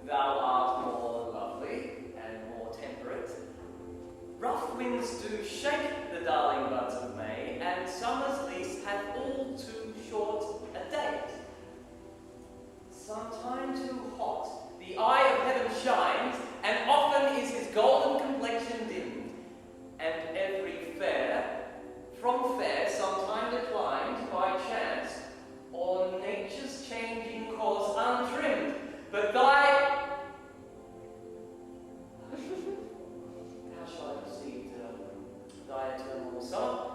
thou art more lovely and more temperate. Rough winds do shake the darling buds of May, and summer's lease hath all too short a date. Sometime too hot, the eye of heaven shines, and often is his golden complexion dimmed, and every fair, from fair sometime declined by chance, or nature's changing course untrimmed. But thy... How shall I proceed? Thy eternal summer?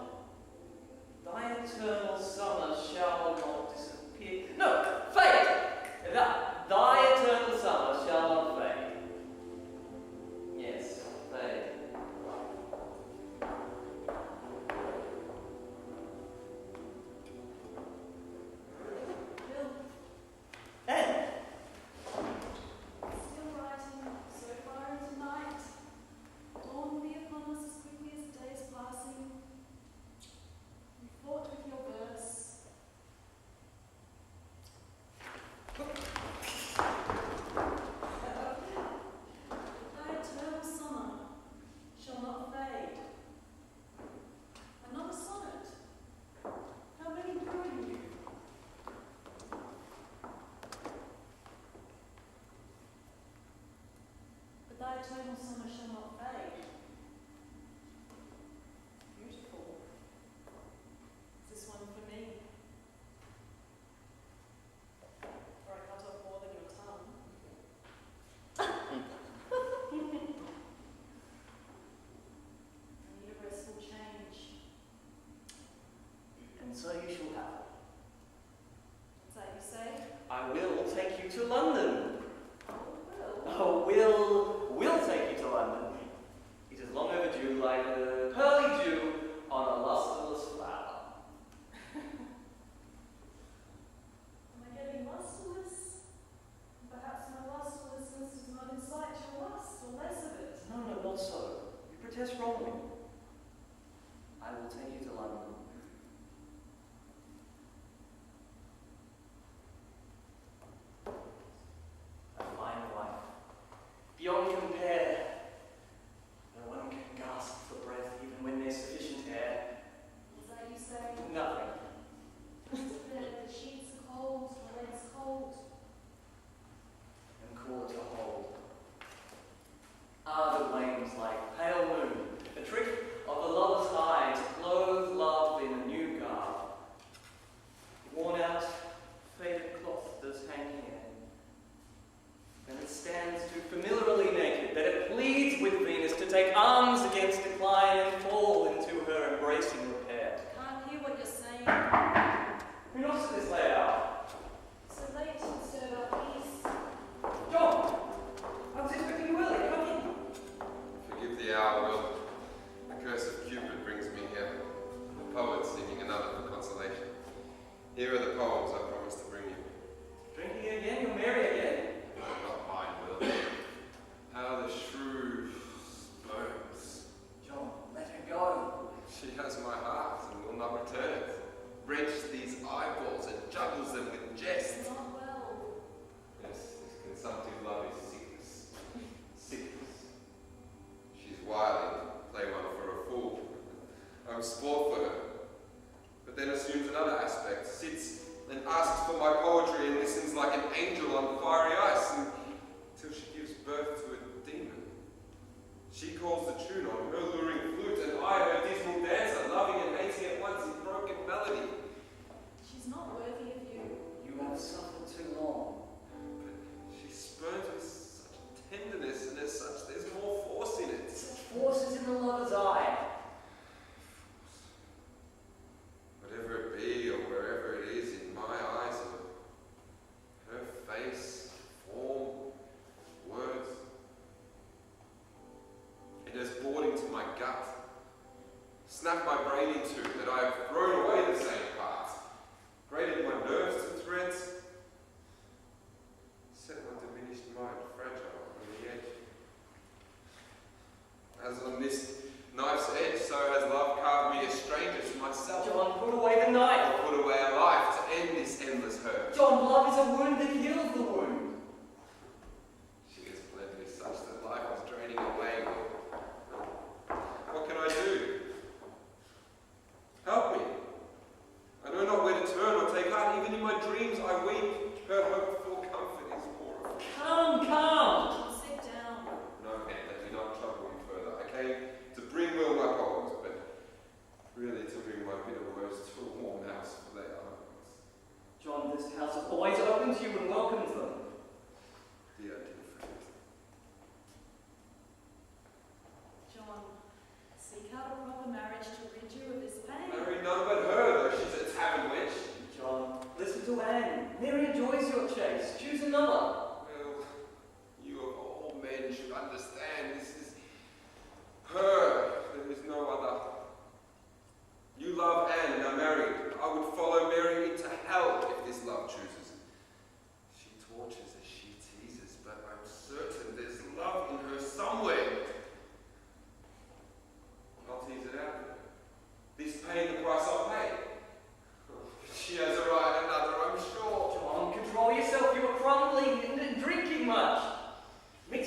Thy eternal summer shall not disappear. No, fade! Thy eternal summer shall not fade. Yes, fade. Anne! Still writing so far into night. Dawn will be upon us as quickly as the day is passing. You fought with your verse. Thy eternal summer shall not fade. Another sonnet. How many ruin you? But thy eternal summer shall not fade. Beautiful. Is this one for me? Or I cut off more than your tongue? I need a restful change. And so you shall have. What's that you say? I will take you to London. Oh, Will take you to London. It is long overdue, like a pearly dew on a lustreless flower. Am I getting lustreless? Perhaps my lustrelessness does not incite your lust, or less of it. No, not so. You protest wrongly. I will take you to London.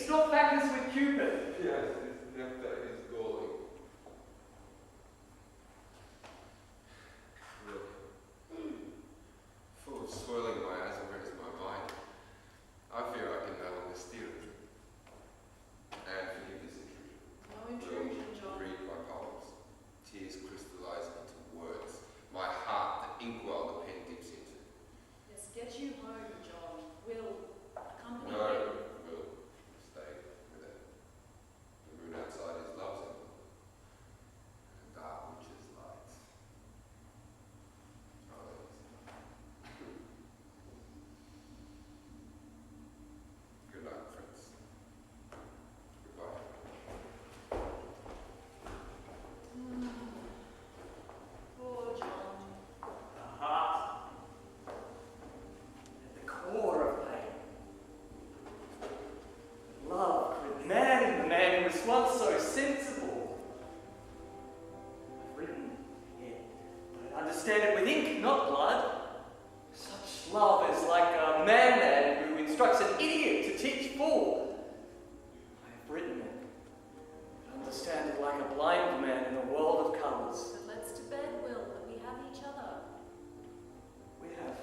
It's not Bacchus with Cupid. Yes, his nectar is galling. Look, full of swirling in my eyes, and where is my mind? I fear I can no longer steer it. And forgive this intrusion. No intrusion, John. Read my poems. Tears crystallize into words. My heart, the inkwell the pen dips into. Yes, get you home, John. Will accompany No, you. will stay with it. The moon outside is love's emblem. And dark witches' lights. Oh, good night, friends. Goodbye. Poor John. The heart at the core of pain. Love with man, the man who was once so sensible. I've written it, but I understand it with ink, not blood. Such love is like a madman who instructs an idiot to teach fool. I have written it, but understand it like a blind man in a world of colours. But let's to bed, Will, that we have each other. We have.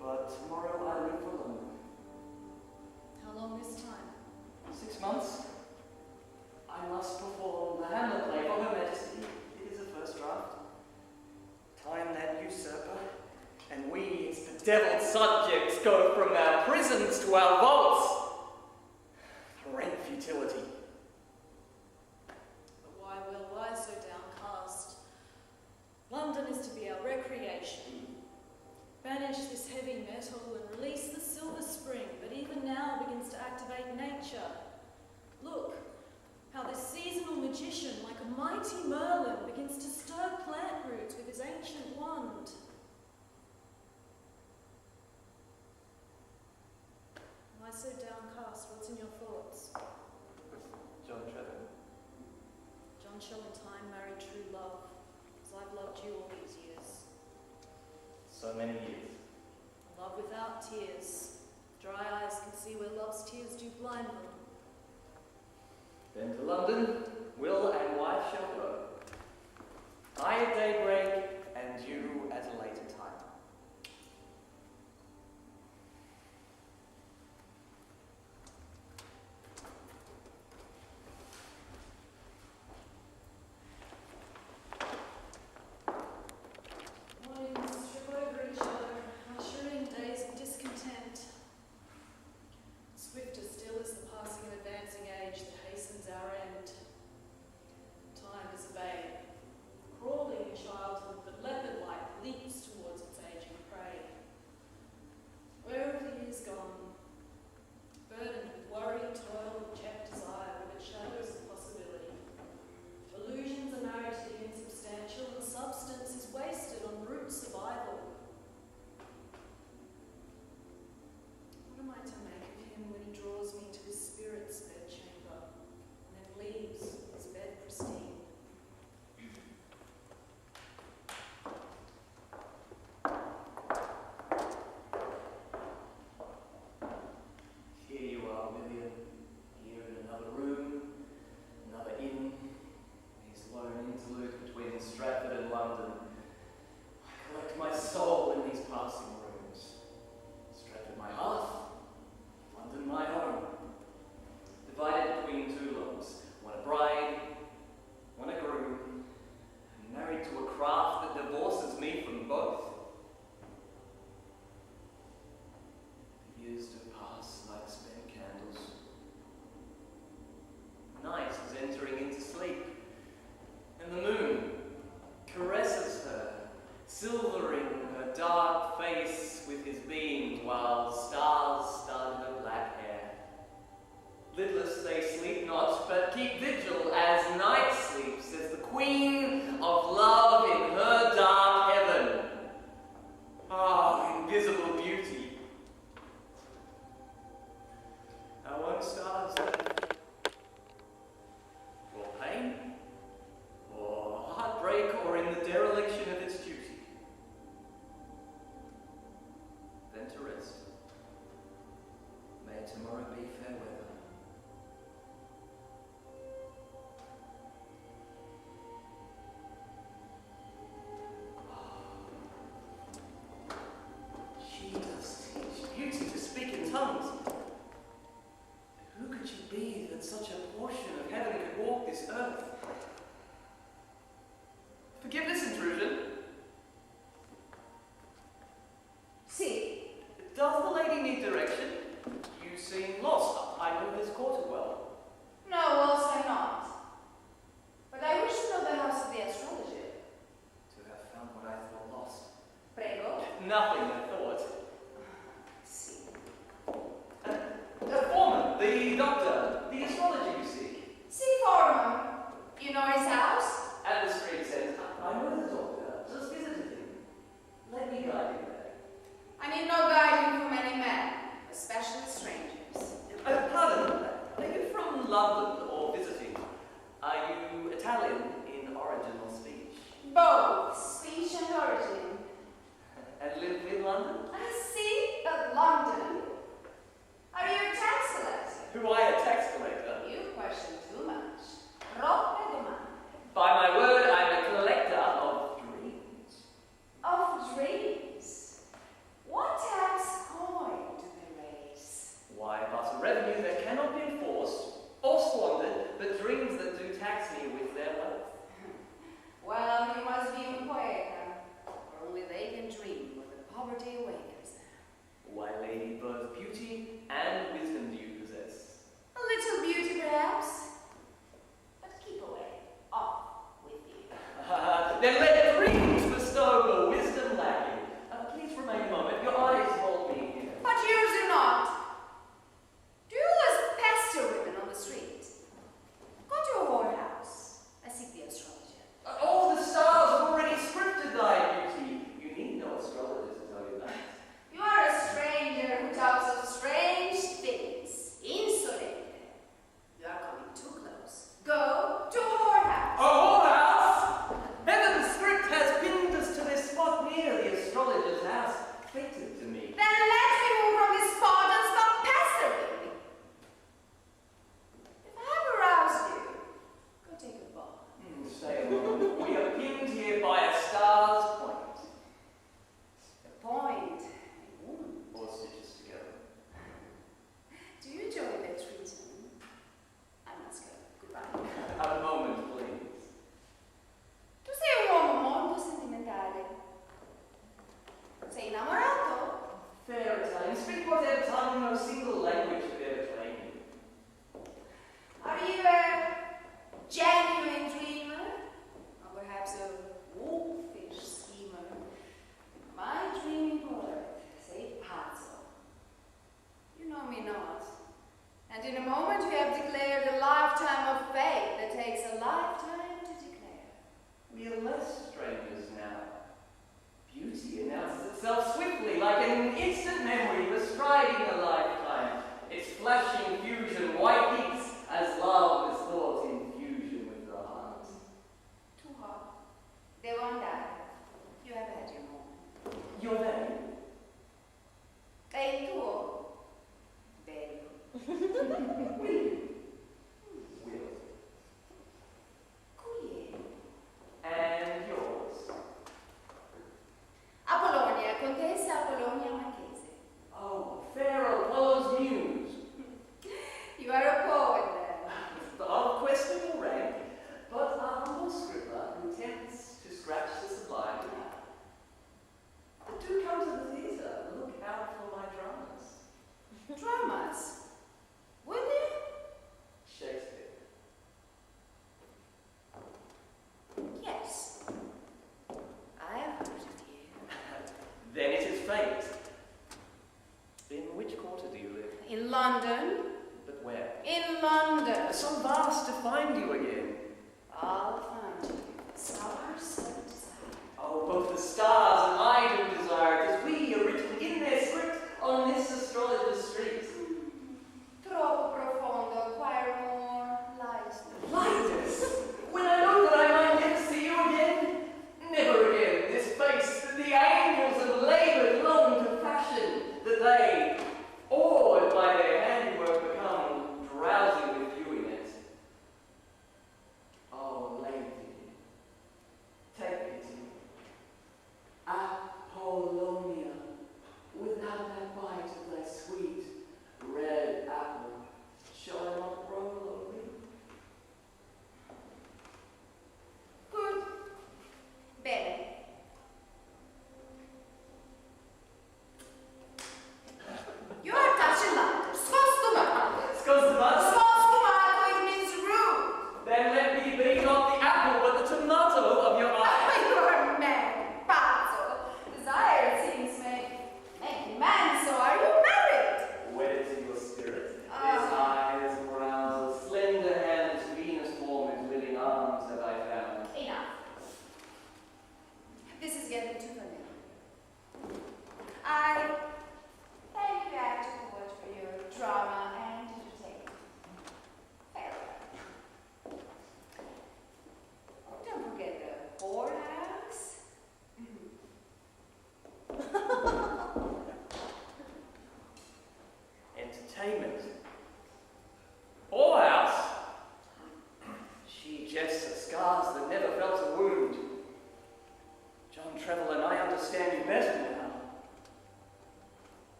But tomorrow I leave for London. How long this time? 6 months. I must perform the Hamlet play for Her Majesty. It is a first draft. Time that usurper, and we, its bedeviled subjects, go from our prisons to our vaults. Horrend futility. But why, Will, why so downcast? London is to be our recreation. Banish this heavy metal and release the silver spring that even now begins to activate nature. Look, how this seasonal magician, like a mighty Merlin, begins to stir plant roots with his ancient wand. Why so downcast? What's in your thoughts? John Trevor. John shall in time marry true love, as I've loved you all these years. So many years. Love without tears. Dry eyes can see where love's tears do blind them. Then to London, Will and wife shall go. I at daybreak, and you at a later time. Mornings trip over each other, ushering days of discontent. Swifter still is the passing of advancing age that hastens our end. Time is a babe, crawling in childhood, but leopard-like leaps towards its aging prey. Where have the years gone? Burdened with worry, toil, and checked desire, with its shadows of possibility. Illusions are married to the insubstantial, and substance is wasted on brute survival. What am I to make of him when he draws me to his spirit's bedchamber, and then leaves his bed pristine? Here you are, William. Here in another room, another inn. These lone interludes between Stratford and London. I collect my soul in these passing rooms. Stratford my hearth, London my home. Divided between two loves, one a bride, one a groom, and married to a craft that divorces me from both. The years do pass like spent candles. Night is entering into sleep, and the moon caresses her, silvering her dark face with his beams, while stars stud her black hair. Lidless they sleep not, but keep vigil as night sleeps, as the queen of love in her dark heaven. Ah, invisible beauty. Our own stars live. Or pain, or heartbreak, or in the dereliction of its duty. Then to rest. we need direction. You seem lost. I know this quarter well. No, also not. But I wish to know the house of the astrologer. To have found what I thought lost. Prego. Nothing I thought. See. Foreman, the doctor, the astrologer you seek. See, Foreman. You know his house? At the street end. I know the doctor. Just visited him. Let me guide you there. I need no guiding from any men, especially strangers. Pardon, are you from London or visiting? Are you Italian in origin or speech? Both speech and origin. And live in London? I see, but London. Are you a tax collector? Who I a tax collector? You question too much. Troppe domande. By my word, I'm a collector of dreams. Of dreams? What tax coin do they raise? Why, but a revenue that cannot be enforced or squandered, but dreams that do tax me with their wealth. Well, you must be un poeta, for only they can dream when the poverty awakens them. Why, lady, both beauty and wisdom do you possess? A little beauty, perhaps, but keep away. Off with you. Then let dreams bestow the wisdom lacking. Please remain a moment. Your eyes hold me here. But yours do not. Do you always pester women on the street? Go to a whorehouse. I seek the astrologer. All the stars have already scripted thy beauty. You need no astrologer to tell you that. You are a stranger who talks of strange things. Insolent. You are coming too close. Go to a whorehouse. A whorehouse? Heaven's script has pinned us to this spot near the astrologer's house. Fated to me. Then let me move from this spot and stop pestering. If I have aroused you, go take a bath. Stay a moment. We are pinned here by a star's point. The point. A wound. Or stitches together. Do you join the treason? I must go. Goodbye. A moment, please. Tu sei un uomo molto sentimentale. Sei innamorato? Fair Italian, speak whatever tongue, no single language could ever claim you. Are you a genuine dreamer? Or perhaps a wolfish schemer? My dreaming poet, say pazzo. You know me not. And in a moment you have declared a lifetime of faith that takes a lifetime to declare. We are less strangers now. Beauty announces itself swiftly, like an instant memory bestriding a lifetime. Its flashing fusion, white heats, as love is thought in fusion with the heart. Too hot. Devo andare. You have had your moment. Your name? E il tuo? Bello. Will. Culier. And yours? Apollonia, Contessa Apollonia Marchese. Oh, fair Apollo's muse. You are a poet then. Of questionable rank, but a humble scribbler who tends to scratch the sublime. Do come to the theatre. Look out for my dramas. Dramas? Will you? Shakespeare. Yes. I have heard of you. Then it is fate. In which quarter do you live? In London? But where? In London. So vast to find you again. I'll find you. Stars of desire. Oh, both the stars and I do desire, because we are written in their script on this astrologer's street. Troppo profondo, acquire more light. Lightness! When I know that I might never see you again, never again, this face that the angels have labored long to fashion, that they, awed by their handiwork, become drowsy with you in it. Oh, lady, take pity.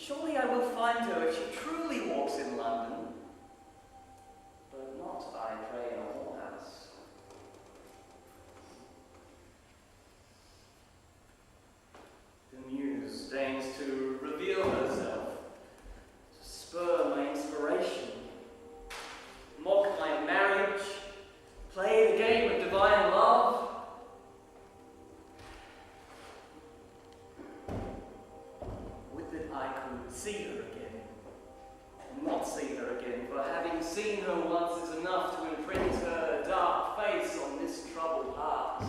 Surely I will find her if she truly walks in London. But not, I pray, in a whorehouse. The muse deigns to reveal herself, to spur my inspiration, mock my marriage, play the game of divine love. Would that I could see her again, and not see her again, for having seen her once is enough to imprint her dark face on this troubled heart.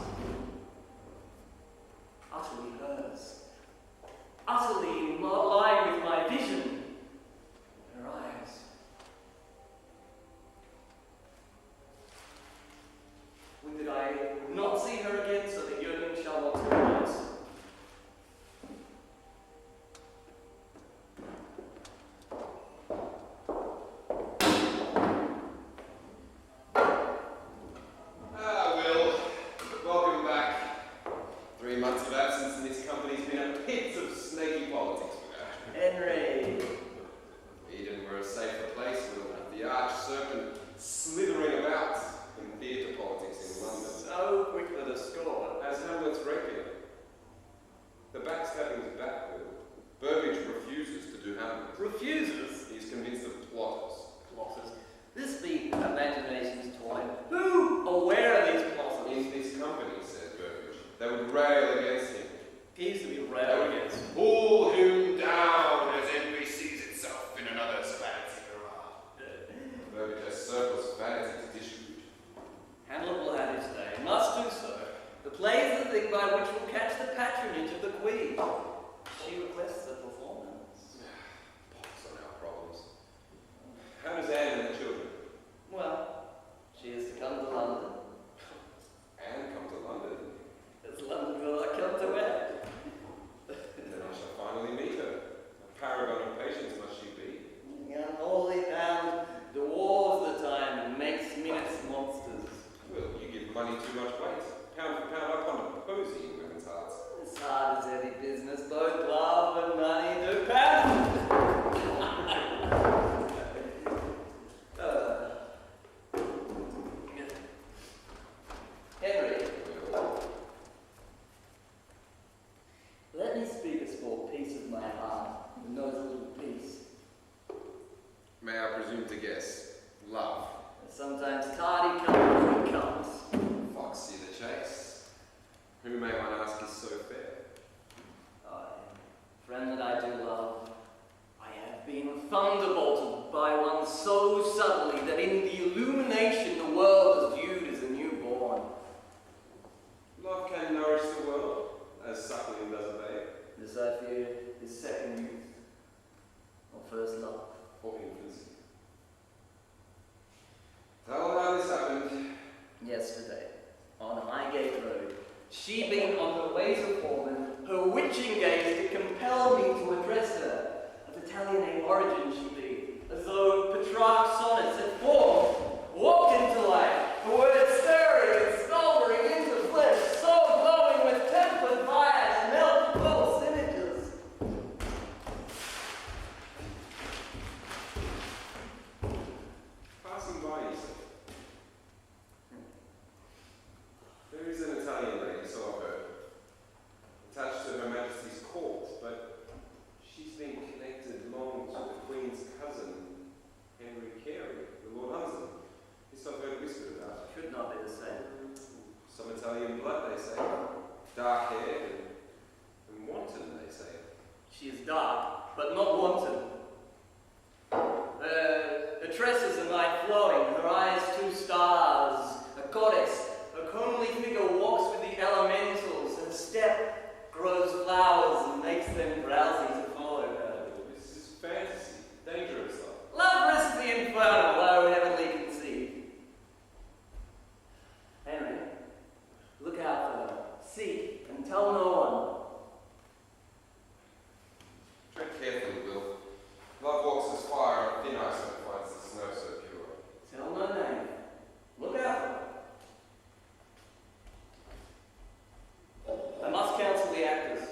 Utterly hers, utterly in line with my vision, her eyes. Would that I would not see her again, so that yearning shall not arise. Will, welcome back. 3 months of absence in this company's been a pit of snaky politics for you. Henry! Eden were a safer place, Will, the arch serpent slithering about in theatre politics in London. So quick for the score. As Hamlet's regular. The backstabbing's back, Will. Burbage refuses to do Hamlet. Refuses? He's convinced of plotters. Plotters. This be imagination's toy. Who aware of these plotters? In this company, said Burbage, they would rail against him. He used to be railed against. Pull him down as envy sees itself in another's vanity. Burbage has surplus vanity to distribute. Hamlet will have his day, must do so. The play is the thing by which will catch the patronage of the Queen. She requests a performance. Pox on our problems. How does Anne and the children? Well, she is to come to London. Anne come to London. As London will I come to where? Then I shall finally meet her. A paragon of patience must she be. Unholy pound dwarves the time and makes minutes monsters. Well, you give money too much weight. Pound for pound, I can't posy in women's hearts. As hard as any business, both love and money do pound. Henry, let me speak a small piece of my heart, the nose little piece. May I presume to guess? Love. Sometimes tardy comes when it comes. Foxy the chase. Who, may one ask, is so fair? Friend that I do love, I have been thunderbolted by one so suddenly that in the illumination the world is viewed as a newborn. Love can nourish the world, as suckling does a babe. This I fear is second youth, or first love. Or infancy. Tell her how this happened. Yesterday, on Highgate Road, she being on her way to Foreman, her witching gaze to compel me to address her. Of Italian origin she be, as though Petrarch's sonnets had formed, walked into life, the words stirring and smouldering into flesh, so glowing with tempered fire to melt false images. Passing by, you say. There is an Italian lady, so I've heard, attached to Her Majesty's court, but she's been connected long to the Queen's cousin, Henry Carey, the Lord Hunsdon. This I've heard whispered about. Could not be the same. Some Italian blood, they say. Dark haired and wanton, they say. She is dark, but not wanton. Her tresses are night flowing, her eyes two stars, a goddess. Her comely figure walks with the elementals, her step grows flowers and makes them drowsy to follow her. This is fantasy, dangerous love. Love risks the infernal, though heavenly conceived. Henry, look out for her, seek, and tell no one. Tread carefully, Will. Love walks as fire on thin ice and finds the snow so pure. Tell no name. Look out for her. I must counsel the actors.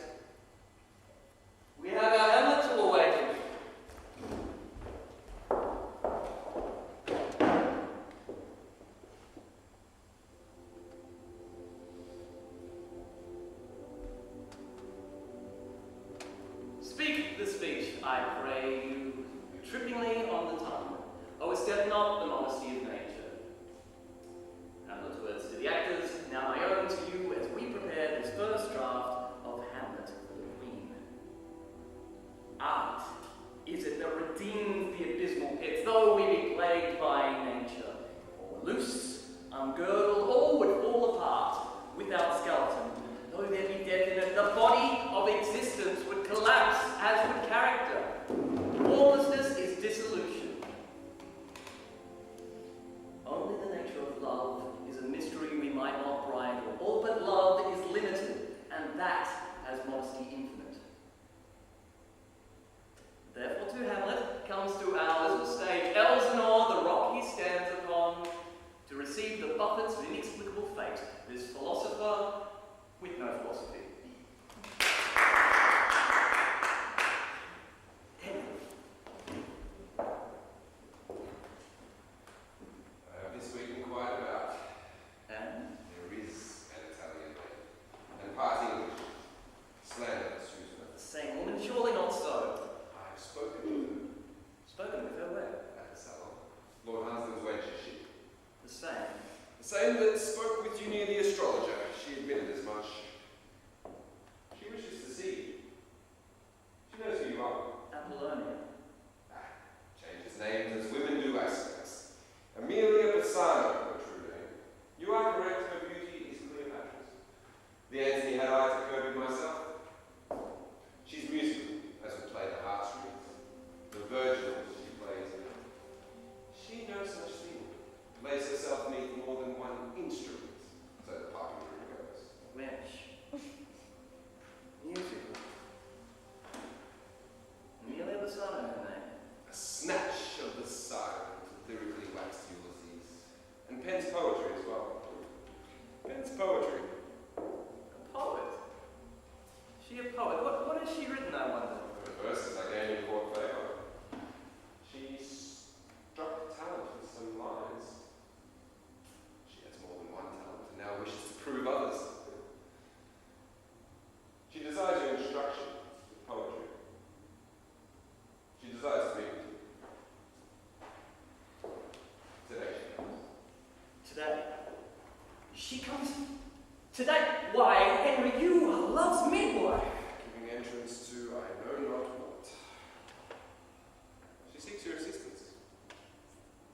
We have our Hamlet to await. I pray you, trippingly on the tongue. Oh, step not the modesty of nature. Hamlet's words to the actors, now my own to you as we prepare this first draft of Hamlet for the Queen. Art is it that redeems the abysmal pits, though we be plagued by nature, or loose, ungirdled, all would fall apart without skeleton. Though there be death in it, the body of existence would collapse as would character. Formlessness is dissolution. Only the nature of love is a mystery we might not bridle. All but love is limited, and that has modesty infinite. Therefore to Hamlet comes to our little stage Elsinore, the rock he stands upon, to receive the buffets of inexplicable fate, this philosopher with no philosophy. This week inquired about, And there is an Italian lady, and part English, slander, Susan. the same woman, surely not so. I've spoken with her Spoken with her where? at the salon. Lord Hunsden's wench is she. The same. The same that spoke with you near the astrologer. She admitted as much. She wishes to see you. She knows who you are. Apollonia. Changes names as women do aspects. Emilia Bassano, her true name. You are correct, her beauty is Cleopatra's. The Antony had I to Kirby myself. She's musical, as would play the heartstrings. The virginals she plays with. She knows such thing. Lays herself neath more than one instrument, so the party room goes. Wench. Musical. Emilia Bassano, her name. A snatch of the siren to lyrically waxed Ulysses. And pens poetry as well. Pens poetry. A poet. She a poet? What has she written, I wonder? The verses I gave in court favor. She struck talent with some lines. She has more than one talent and now wishes to prove others. She desires your instruction with poetry. She desires to meet with you. Today she comes. Today. She comes today. Why, Henry, you are love's midwife. Giving entrance to I know not what. She seeks your assistance.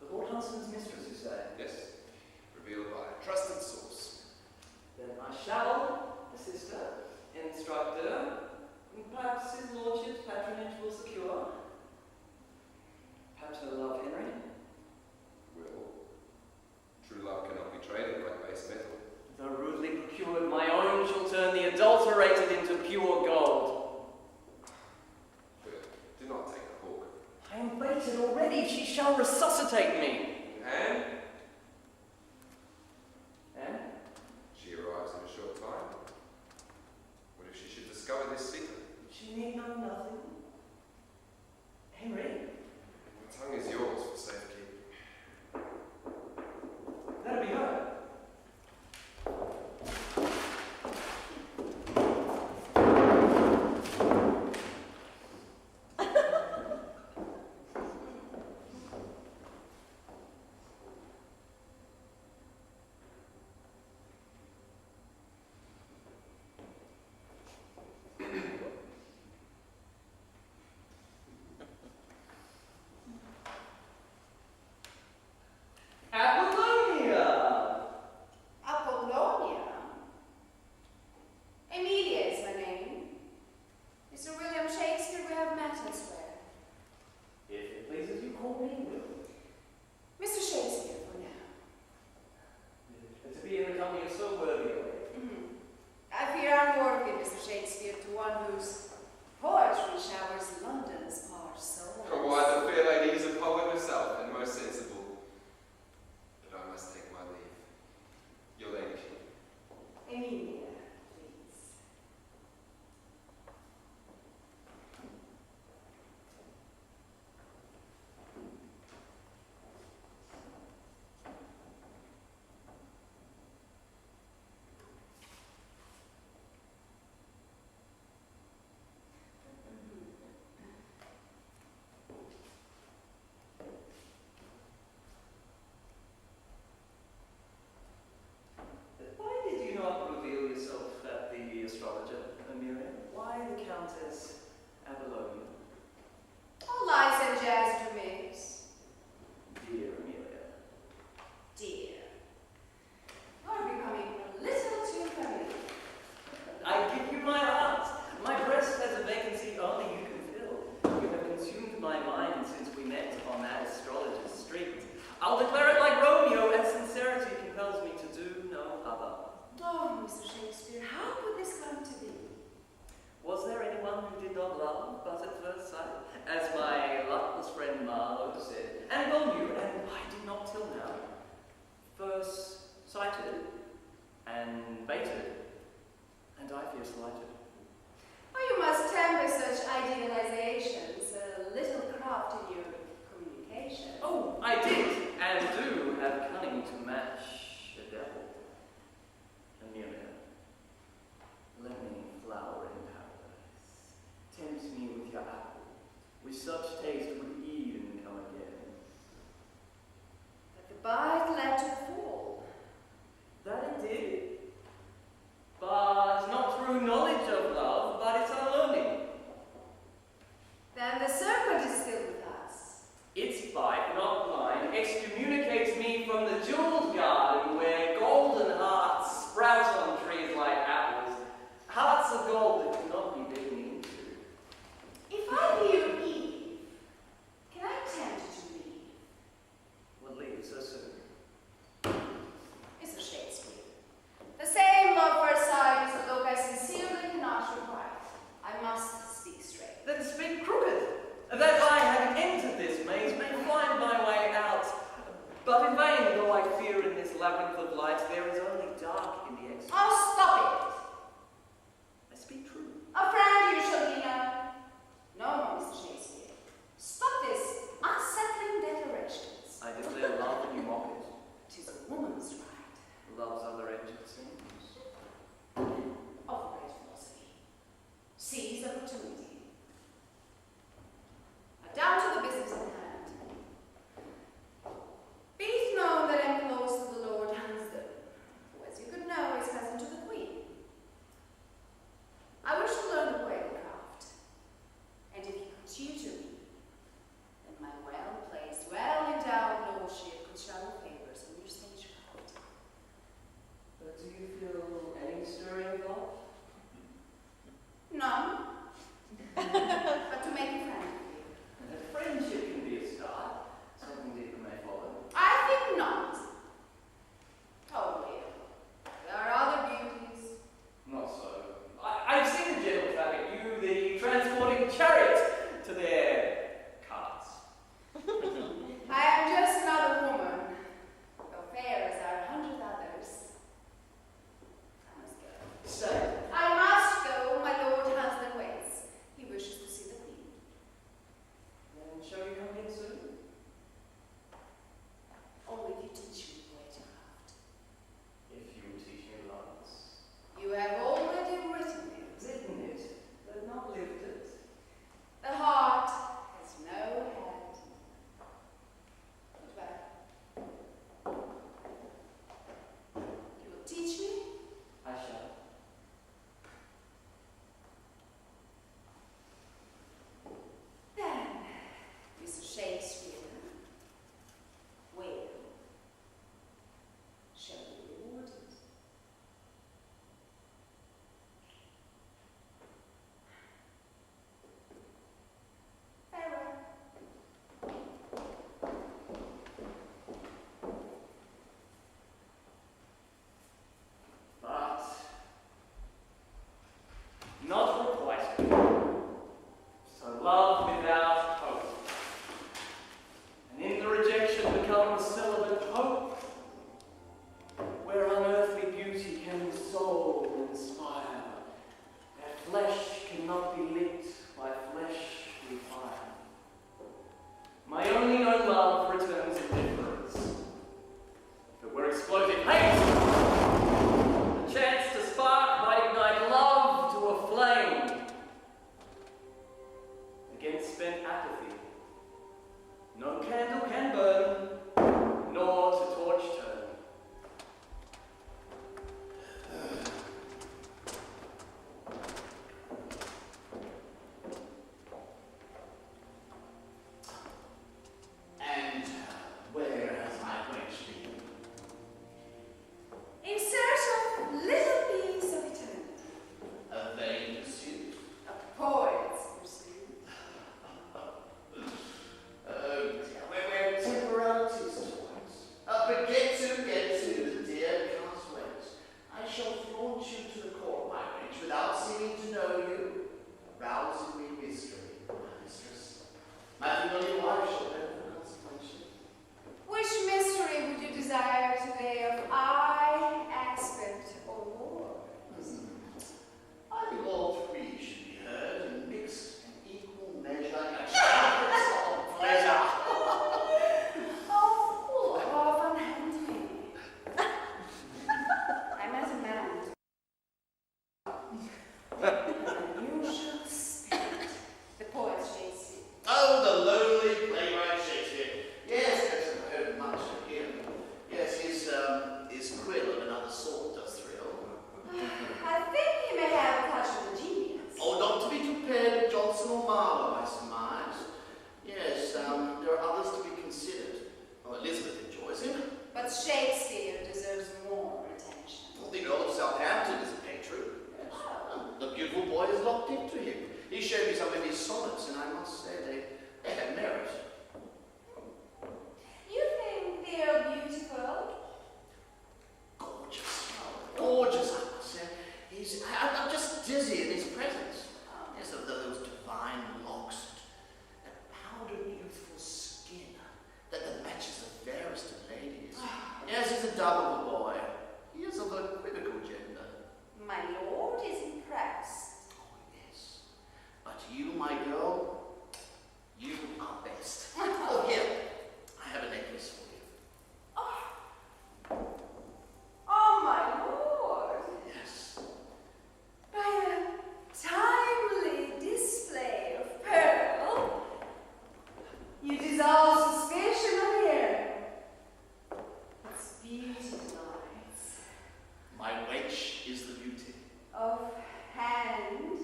The Lord Hunsden's mistress, you say? Yes. Revealed by a trusted source. Then I shall assist her, instruct her, and perhaps his lordship's patronage will secure. Perhaps her love, Henry. Will. True love cannot be traded like base metal. Though rudely procured, my own shall turn the adulterated into pure gold. Will, do not take the hook. I am baited already. She shall resuscitate me. And And she arrives in a short time. What if she should discover this secret? she need know nothing. Henry, My tongue is yours for safekeeping. that'll be her. I'll declare it like Romeo, as sincerity compels me to do no other. Oh, Mr. Shakespeare, how could this come to be? Was there anyone who did not love but at first sight? As my luckless friend Marlowe said, and well knew, and I did not till now. First sighted, and baited, and I fear slighted. Oh, you must temper such idealizations, a little craft in your communication. Oh, I did, and do have cunning to match the devil. Emilia, let me flower in paradise. Tempt me with your apple. With such taste would Eden come again. But the bite led to the fall. That it did, but not through knowledge of love, but its unlearning. Then the serpent is still with us. Its bite, not blind, excommunicates me from the jeweled garden where golden hearts sprout on trees like apples, hearts of gold that cannot be bitten into. If I be your Eve, can I tempt you to leave? Would leave so soon. Mr. Shakespeare, the same love first sight is a look I sincerely cannot requite. I must speak straight. Then speak crooked, that I, having entered this maze, may find my way out. But in vain, though I fear in this labyrinth of light, there is only dark in the exit. Oh, stop I speak true. it! A friend you shall be known. No, Mr. Shakespeare. Stop this unsettling declarations. I declare love and you mock it. 'Tis a woman's right. Love's other edge it seems. Of great philosophy. Seize opportunity. Now down to the business at hand. Be it known that I am close to the Lord Hansdale, who, as you could know, is cousin to the Queen. I wish to learn the poetic craft, and if he could tutor me, then my well-placed, well-endowed lordship could shower favors on your stagecraft. But do you feel any stirring thought? None, but to make a friend of you. Friendship can be a start. Something deeper may follow. I think not. Oh, well, there are other beauties. Not so. I've seen the gentle traffic, you, the transporting chariot, to their carts. I am just another woman, though fair as are 100 others. I must go. Stay. I must go, my lord Hansdale waits. He wishes to see the Queen. Then shall you come in soon? Only if you teach me poetic craft. If you teach me loves. You have already written it. Written it, but not lived it. The heart has no head. Goodbye. You will teach me? I shall. Then, Mr. Shakespeare, well, shall be rewarded. Farewell. But not requited. So love without hope. And in the rejection becomes celibate hope, where unearthly beauty can soul inspire, where flesh cannot be lit by fleshly fire. My only known love returns indifference. If it were explosive hate, the chance to spark might ignite love to a flame. Against spent apathy, no candle can burn, nor to torch turn. And where has my wench been? In search of little piece of eternity, A vain pursuit. a poet's pursuit. Oh, lonely playwright Shakespeare. Yes, I've heard much of him. Yes, his quill of another sort does thrill. I think he may have a touch of the genius. Oh, not to be compared to Johnson or Marlowe, I surmise. Yes, there are others to be considered. Oh, Elizabeth enjoys him. But Shakespeare deserves more attention. Well, the Earl of Southampton is a patron. Yes. The beautiful boy is locked into him. He showed me some of his sonnets, and I must say they have merit. You think they are beautiful? Gorgeous. Gorgeous, I must say. I'm just dizzy in his presence. Yes, those divine locks, that powdered youthful skin, that matches the fairest of ladies. Yes, he's a double boy. He is of a equivocal gender. My lord is impressed. Oh, yes. But you, my girl, you are best. Oh, here, I have a necklace for you. Oh, my lord! Yes. By a timely display of pearl, you dissolve suspicion of him. Its beauty delights. My wench is the beauty. Of hand,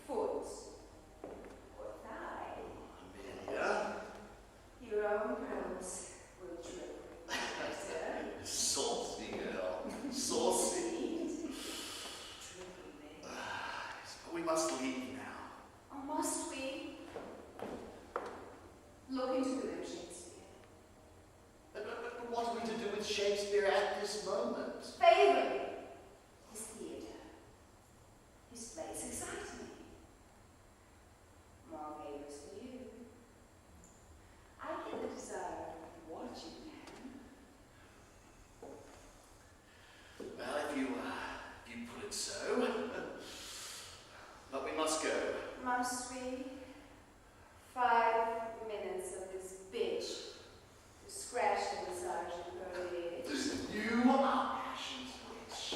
foot, or thigh. Amelia. Your own pearls will trip, sir. Saucy girl. Saucy. Triple Yes, but we must leave now. Oh, must we? Look into them, Shakespeare. But what are we to do with Shakespeare at this moment? Favor his theatre. His plays excite me. More favors for you. I get the desire of watching him. Well, if you put it so. But we must go. Must we? 5 minutes of this bitch to scratch and massage and curly. You are passion's witch.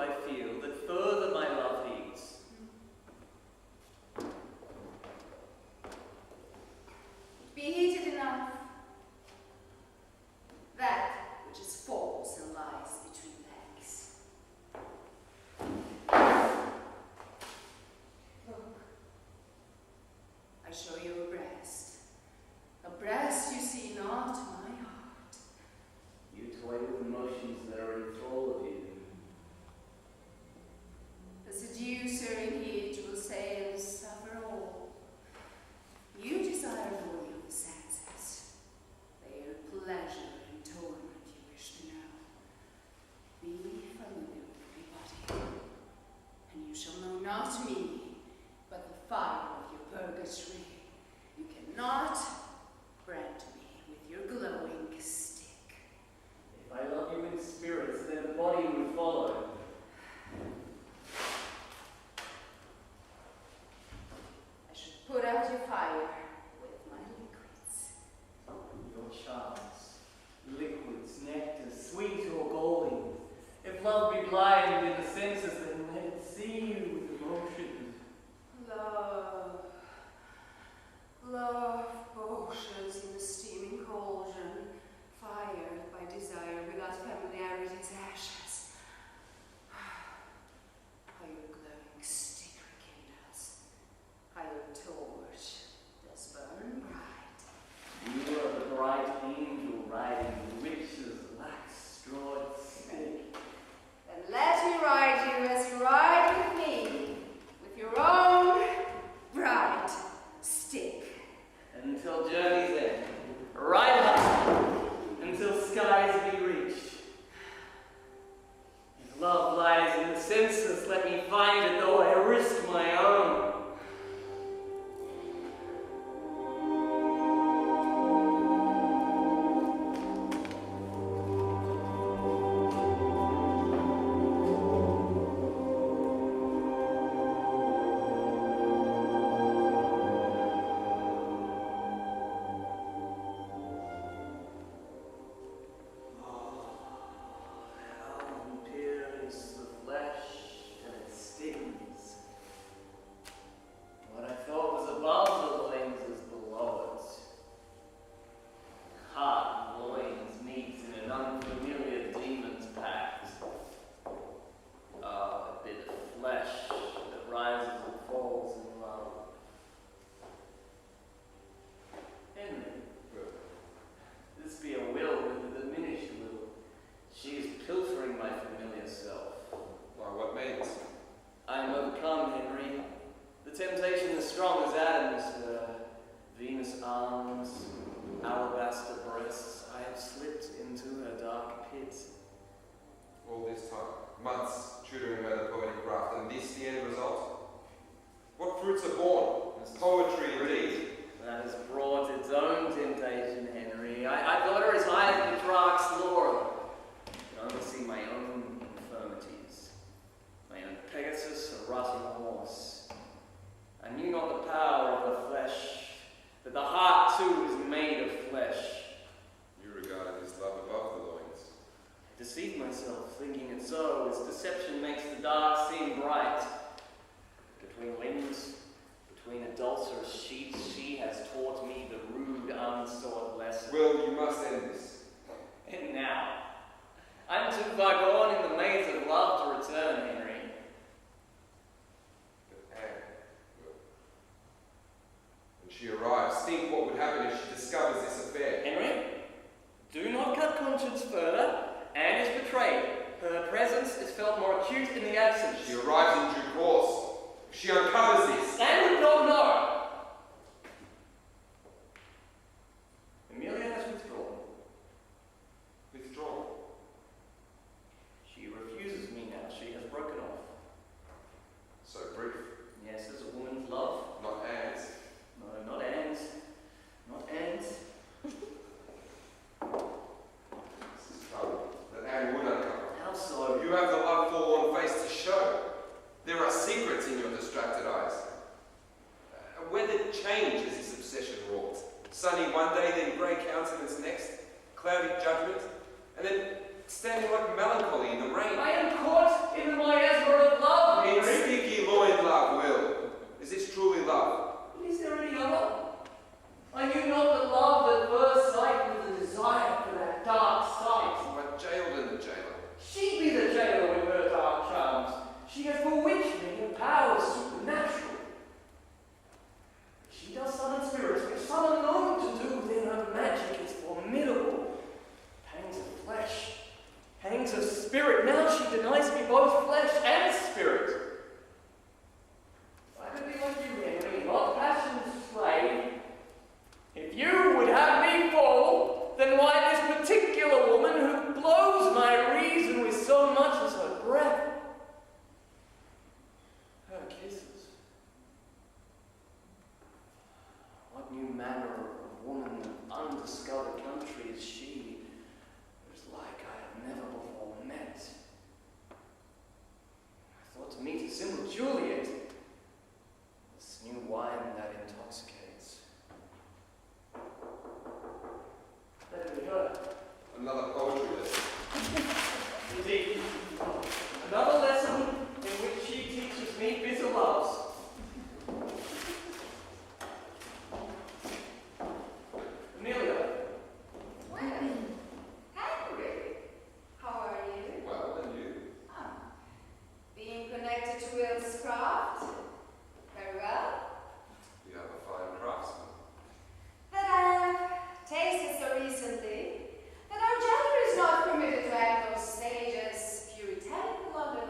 I feel that further my love heeds. Be heated enough. That which is false and lies between legs. Look. I show you a breast. A breast you see not, my heart. You toy with emotions that are in thrall of you. The seducer in heat will say and suffer all. You desire only of the senses, their pleasure and torment you wish to know. Be familiar with everybody, and you shall know not me, but the fire of your purgatory. You cannot brand me with your glowing stick. If I love you in spirits, then the body would follow. I should put out your fire with my liquids. Your charms, liquids, nectar, sweet or golden. If love be blind in the senses, then let it see you with emotion. Love, love potions in the steaming cauldron, fired by desire without familiarity's ashes. How your glowing stick rekindles, how your torch does burn bright. You are the bright angel riding the witch's lax-strawed stick. Then let me ride you as you ride with me, with your own bright stick. Until journey's end, ride up, until skies be reached. If love lies in the senses, let me find it, though I risk my own. All this time, months tutoring her the poetic craft, and this the end result? What fruits are born? Poetry indeed. That has brought its own temptation, Henry. I got her as high as Petrarch's laurel. I only see my own infirmities. My own Pegasus, a rutting horse. I knew not the power of the flesh, but the heart too is made of flesh. You regarded this love above the loins. I deceived myself, thinking it so, as deception makes the dark seem bright. Between limbs, between adulterous sheets, she has taught me the rude, unsought lesson. Will, you must end this. And now, I'm too far gone in the maze of love to return, Henry. But Anne, Will, when she arrives, think what would happen if she discovers this affair. Henry, do not cut conscience further. Anne is betrayed. Her presence is felt more acute in the absence. She arrives in due course. If she uncovers this, Anne would not know. Emilia has withdrawn. withdrawn. She refuses me now. She has broken off. So brief. Yes, as a woman's love. Not Anne's. No, not Anne's. Not Anne's. This is trouble that Anne would uncover. How so? You have the love forlorn face to show. There are secrets in your distracted eyes. Whether change is this obsession wrought. Sunny one day, then grey countenance next, cloudy judgment, and then standing like melancholy in the rain. I am caught in my both flesh and spirit. If I could be like you, Henry, not passion's slave, if you would have me fall, then why this particular woman who blows my reason with so much as her breath? Her kisses. What new manner of woman of undiscovered country is she, who's like I have never before met? I thought to meet a simple Juliet, this new wine that intoxicates. Let me go. Another poetry lesson. Indeed. Another lesson in which she teaches me bitter loves. Emilia. Well, Henry, how are you? Well, and you? Being connected to Will's craft? Very well. You have a fine craftsman. That I have tasted so recently that our gender is not permitted to act on stage as puritanical London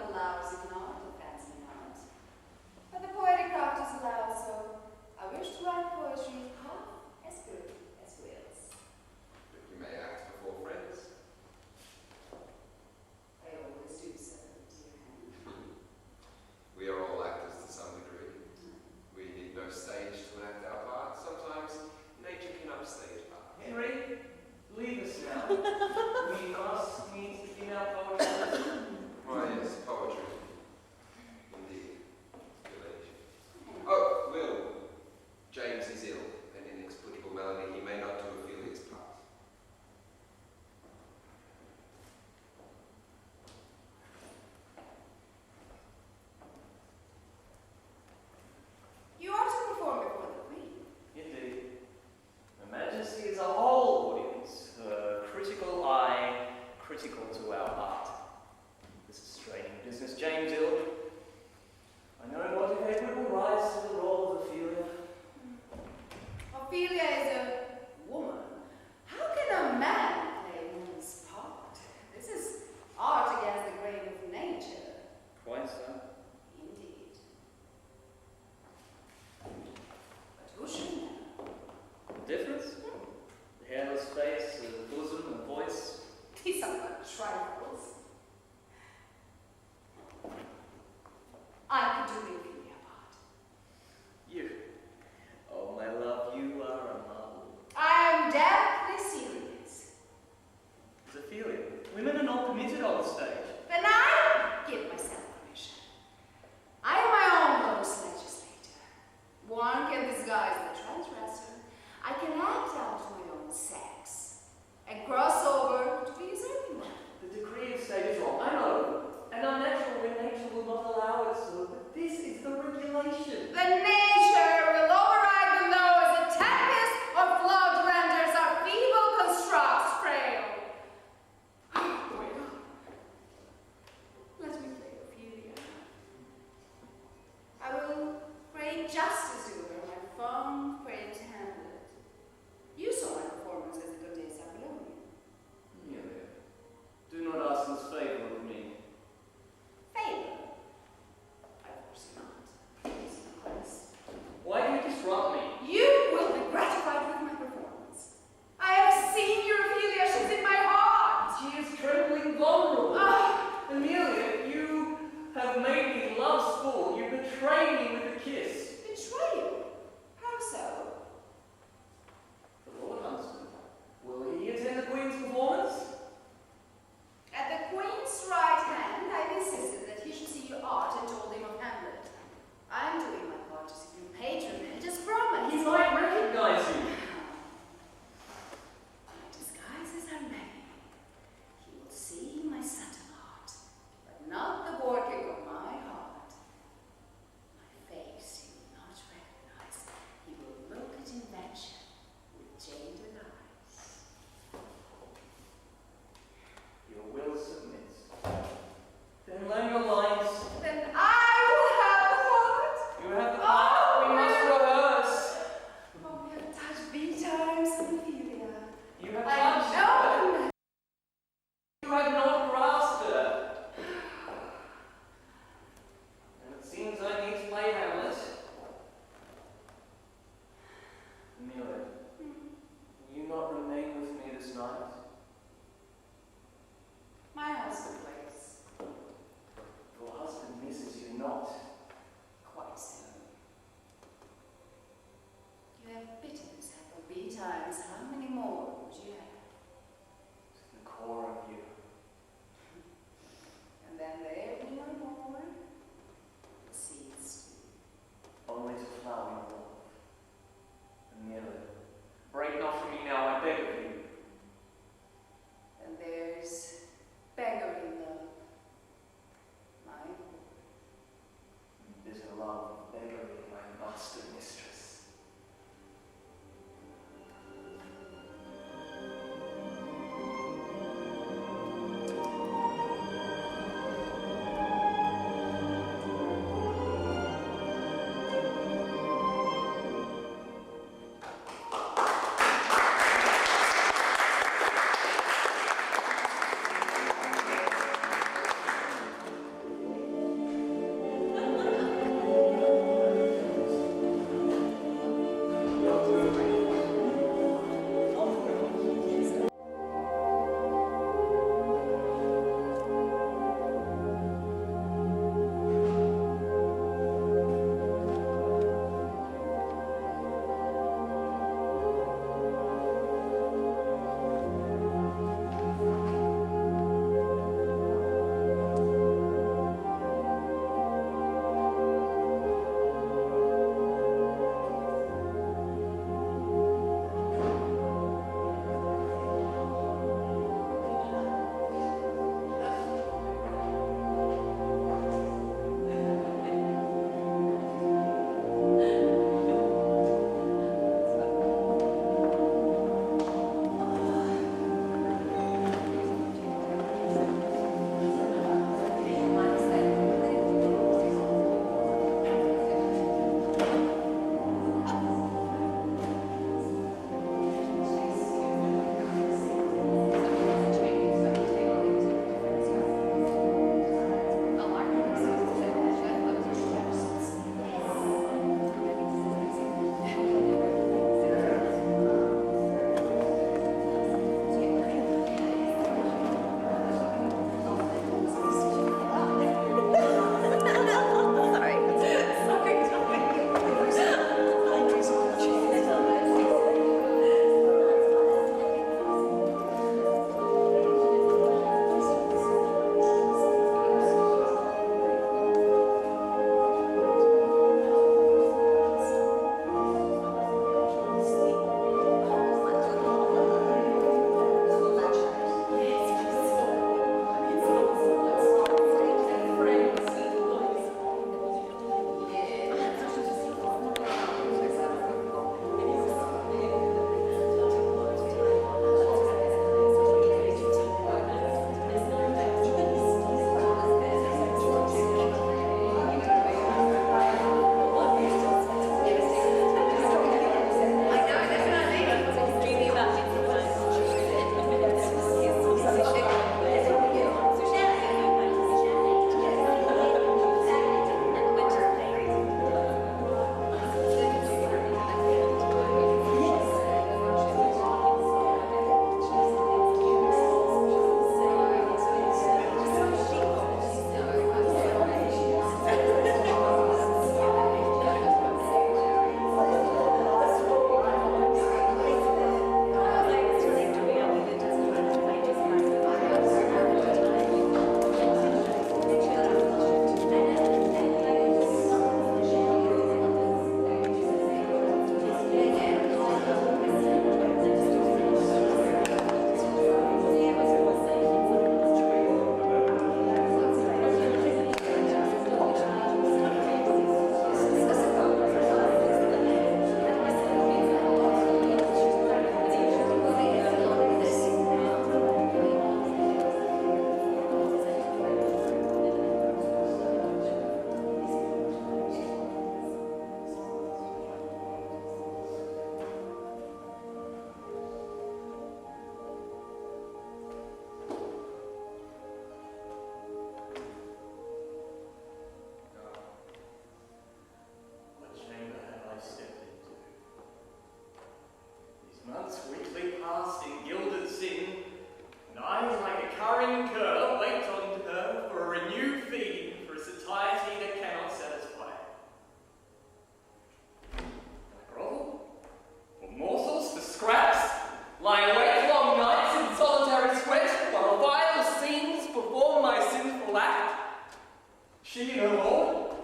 She and her lord.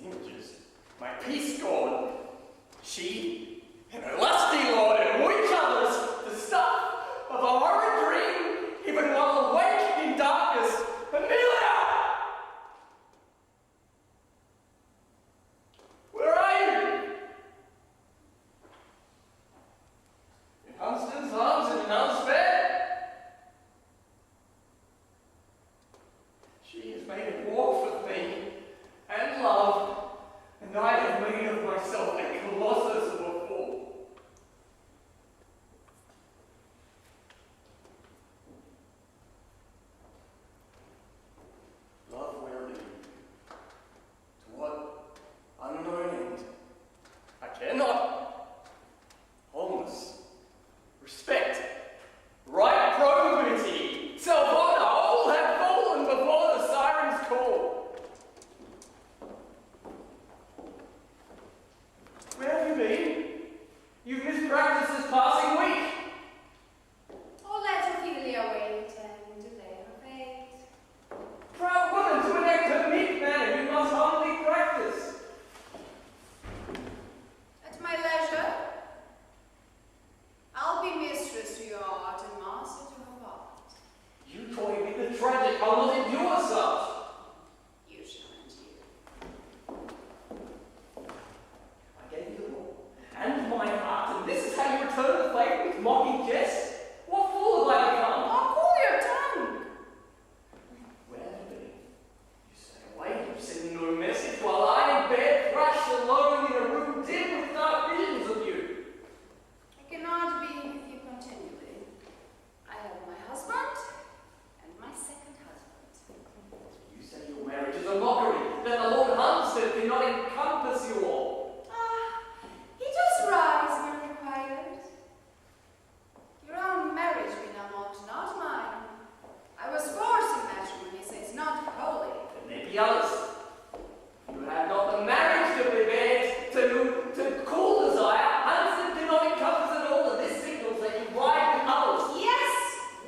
These images, my peace gone. She and her lusty lord and each other's the stuff of a horrid dream, even while awake in darkness. Emilia! Where are you? In Hunstan's arms in an nun's bed? She has made a dwarf of me and love, and I have made of myself a colossus of a fool. Love will lead to what unknown end? I cannot. Wholeness, respect, right probity, self-honor, all have fallen before the siren's call. Where have you been? You've missed practice this passing week. Or let Ophelia wait and delay her fate. Proud woman, to enact a meek manner, you must humbly practice. At my leisure, I'll be mistress to your art and master to her part. You toy with the tragic, I will not endure such. You shall endure. I gave you the law and my heart, and this is how you return the faith with mocking jest? What fool have I become? Oh, cool your tongue! Where have you been? You stay away, you send no message, while I in bed thrash alone in a room dim with dark visions of you. I cannot be with you continually. I have my husband and my second husband. You say your marriage is a mockery, that the Lord Hunstead did not encompass you all. He does rise when required. Your own marriage we now mocked, not mine. I was forced in matrimony, so it's not holy. And there be others. You have not the marriage to be bared to cool desire. Hunstead did not encompass it all, and this signals that you ride with others. Yes,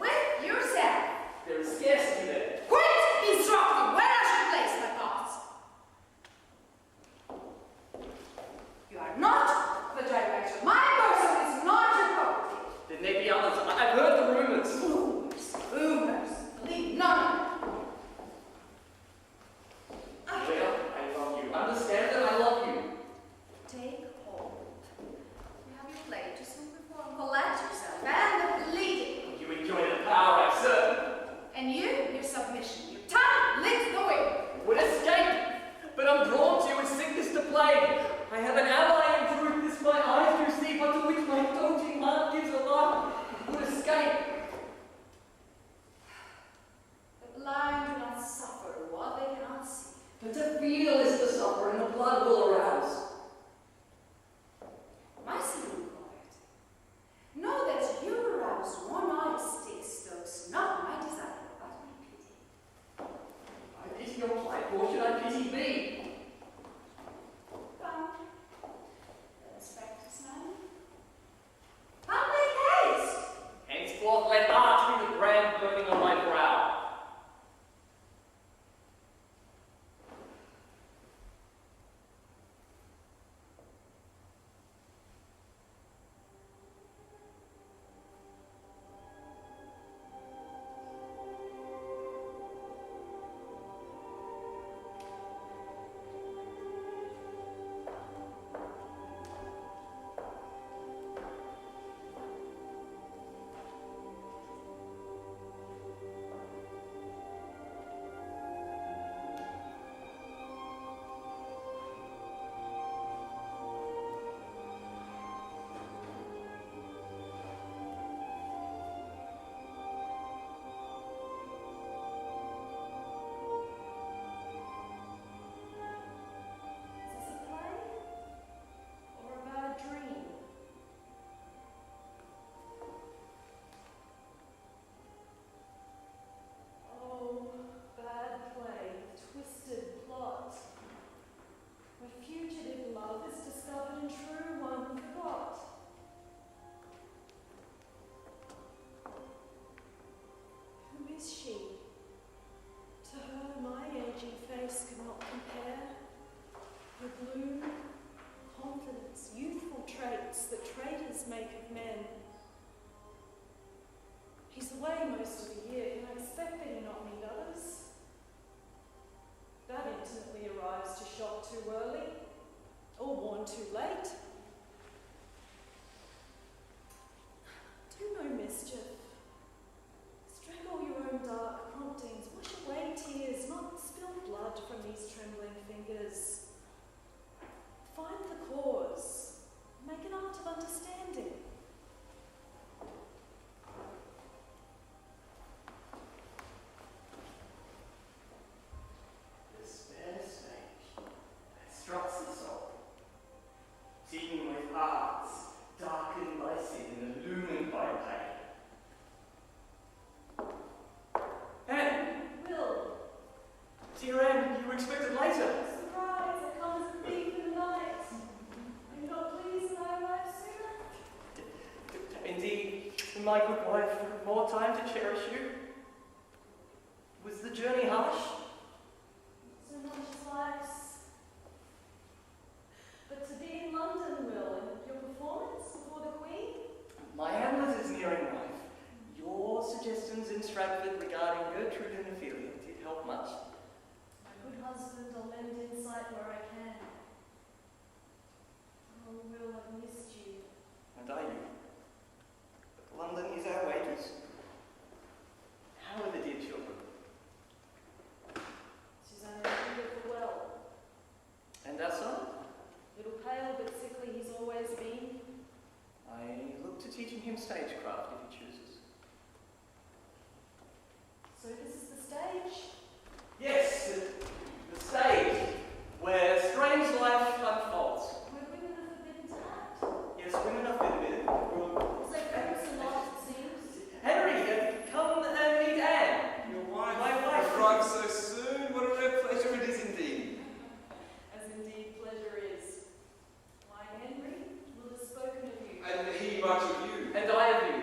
with yourself. There is scarcity there. Quit instructing where I should place my thoughts. You are not the director. My person is not your property. Then there be others. I've heard the rumors. Rumors. Believe none of them. Well, I love you. Understand that I love you. Take hold. You have your plate to soon perform. Collect yourself and the bleeding. You enjoy the power I serve. And you, your submission, your tongue lit the wind. Would escape, but I'm drawn to you with sickness to plague. I have an ally in truth, this my eyes do see, but to which my doting heart gives a life. Would escape. The blind do not suffer what they cannot see. But to feel is to suffer, and the blood will arouse. My sweet poet, know that you arouse one eye sticks, though it's not my desire, but my pity. I pity your plight, or should I pity thee? Come, my good wife more time to cherish you? Was the journey harsh? So much as life's. But to be in London, Will, and your performance before the Queen? My Hamlet is nearing life. Your suggestions in Stratford regarding Gertrude and Ophelia did help much. My good husband, I'll lend insight where I can. Oh, Will, I've missed you. And I you. But London is our wages. How are the dear children? Susanna and Judith are well. And our son? Little pale but sickly he's always been. I look to teaching him stagecraft if he chooses. So this is the stage? Yes, the stage where strange life unfolds. Where women are forbidden to act. Yes, women are forbidden. So famous a lot, it seems. Henry, come and meet Anne. Your wife. My wife. Arrived so soon. What a rare pleasure it is indeed. As indeed pleasure is. Why, Henry, Will has spoken of you. And he much of you. And I of you.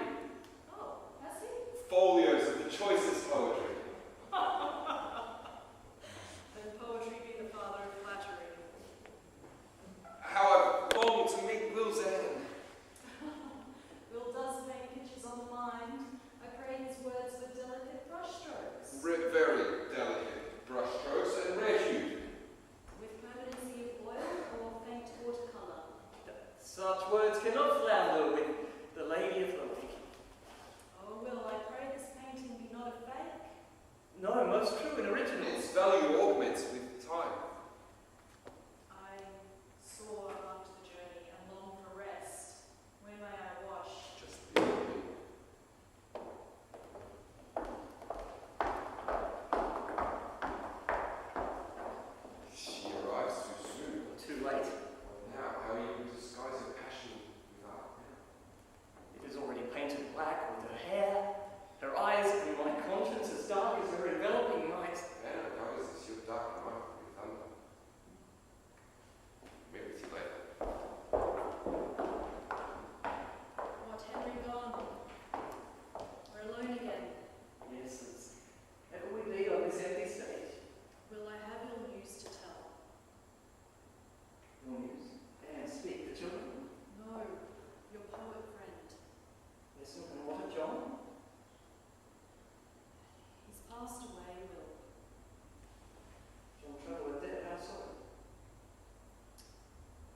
Oh, has he? Folios of the choicest poetry. Then poetry be the father of flattery. How I've longed to meet Will's Anne. Will does paint pictures on the mind. I pray his words with delicate brushstrokes. Very delicate brushstrokes and rare hued. With permanency of oil or faint watercolour. Such words cannot flounder with the lady of the lake. Oh, Will, I pray this painting be not a fake. No, most true and original. Its value augments with time. I soar after the journey and long for rest. Where may I wash? Just beautiful. She arrives too soon. Too late. Now, how you disguise your passion without now? It is already painted black with her hair, her eyes, and my conscience as dark as her enveloping night. Anna, how is this your dark night with thunder? Maybe it's later. What, Henry gone? We're alone again. Yes, as ever we be on this empty stage. Will I have your news to tell? Your muse. And speak, the children. No, your poet friend. Listen, and what of John? He's passed away, Will. John Treadle dead, how so?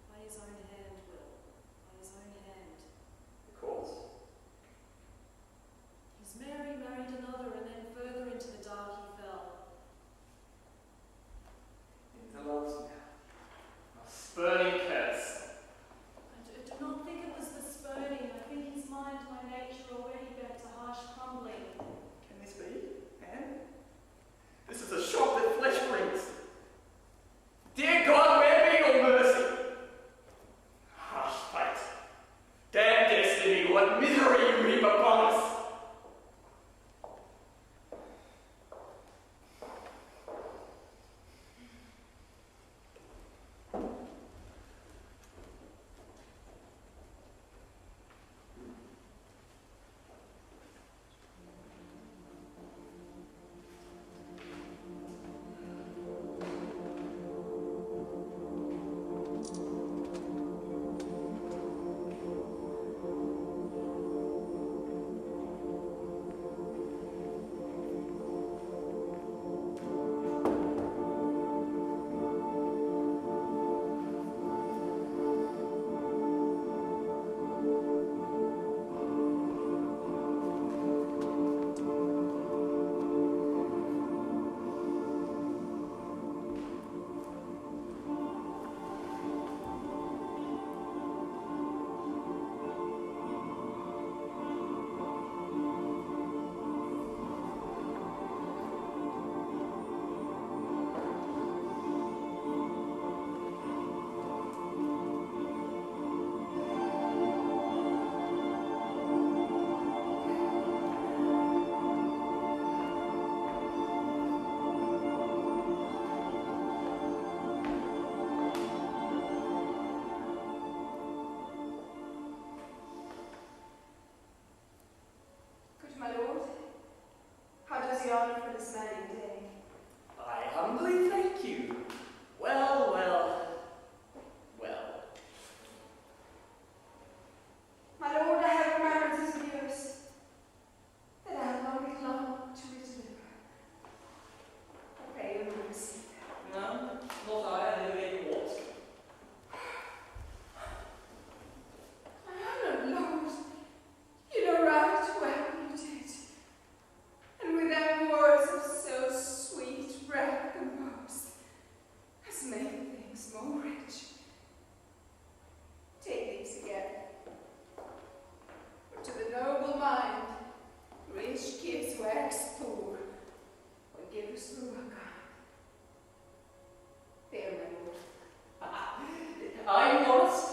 By his own hand, Will. By his own hand. The cause? His Mary married another, and then further into the dark he fell. Into love's now. A spurning curse. I do not think it was the spurning. I think his mind, by nature, already bent to harsh crumbling. Can this be? Anne? This is a shock that flesh brings. Dear God, where be your mercy? Harsh fate. Damn destiny, what misery you reap upon us. so unkind. There, my lord. Are you honest?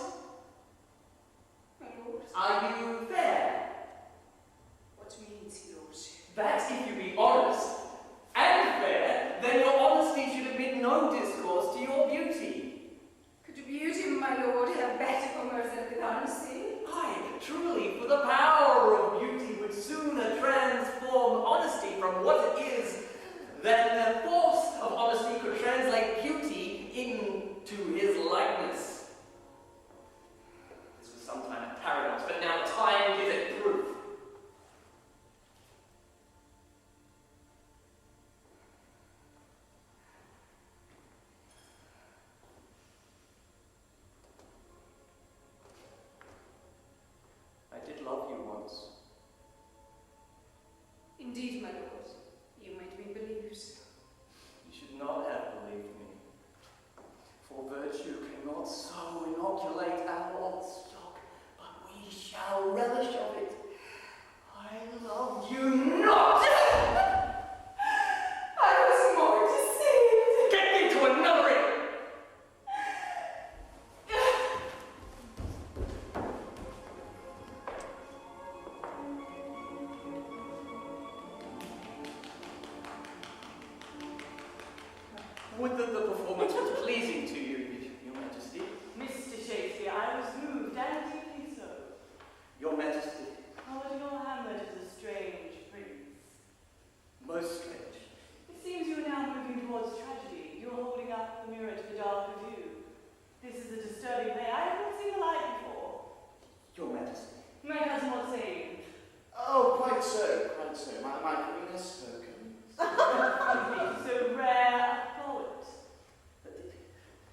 My lord? Are you fair? What means yours? That if you be honest and fair, then your honesty should admit no discourse to your beauty. Could beauty, my lord, have better commerce than honesty? Aye, truly, for the power of beauty would sooner transform honesty from what it is than the force of honesty could translate beauty into his likeness. This was some kind of paradox, but now time gives it proof. I did love you once. Indeed, my lord. You made me believe. You should not have believed me, for virtue cannot so inoculate our old stock, but we shall relish of it. I love you not! I was more deceived. Get me to another inn! Would that the performance was pleasing to you, Your Majesty. Mr. Shakespeare, I was moved and deeply so. Your Majesty. Cardinal Hamlet is a strange prince. Most strange. It seems you are now moving towards tragedy. You are holding up the mirror to the darker view. This is a disturbing play. I have not seen the light before. Your Majesty. My cousin, what saying? Oh, quite so, quite so. My queen has spoken. So rare a poet.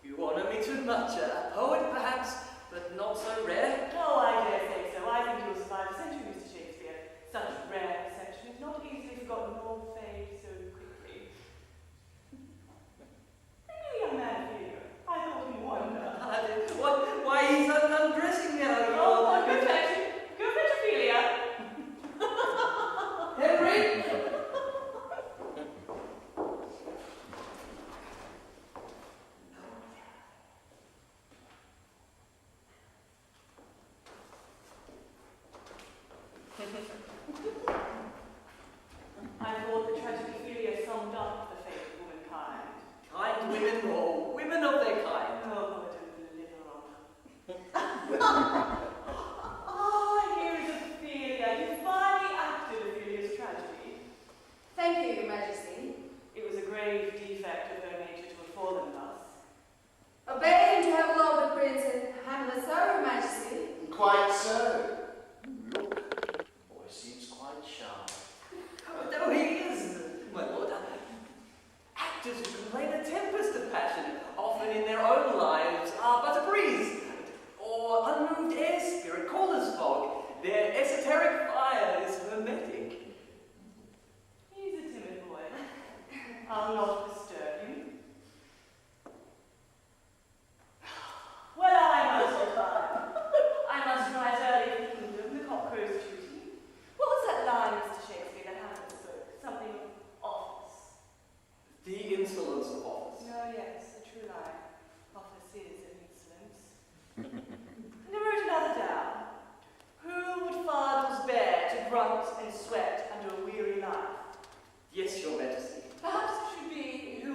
You honour me too much. A poet, perhaps, but not so rare. Oh, I dare say so. I think you'll survive a century, Mr. Shakespeare. Such rare perception is not easily forgotten nor fade so quickly. Really, young man here. I thought him wonder. Why he's undressing now? Oh, go fetch him. Go fetch Ophelia. Henry! I thought the tragic Ophelia summed up the fate of womankind. Kind women, or women of their kind. Oh, I don't live on. Ah, here is Ophelia. You finally acted Ophelia's tragedy. Thank you, Your Majesty. It was a grave defect of her nature to have fallen thus. Obey and to have loved the Prince Hamlet, sir, Your Majesty. Quite so. Look, the boy seems quite shy. Oh, he is, my lord. Actors who can play the tempest of passion, often in their own lives, are but a breeze, or unmoved air spirit, cool as fog. Their esoteric fire is hermetic. He's a timid boy. I'll not disturb him. Well, I must reply. I must rise early in the kingdom, the cock crow's duty. What was that line, Mr. Shakespeare, that Hamlet spoke? Something of office. The insolence of office. No, yes, a true line. Office is an insolence. And I wrote another down. Who would fathers bear to grunt and sweat under a weary life? Yes, Your Majesty. Perhaps it should be, who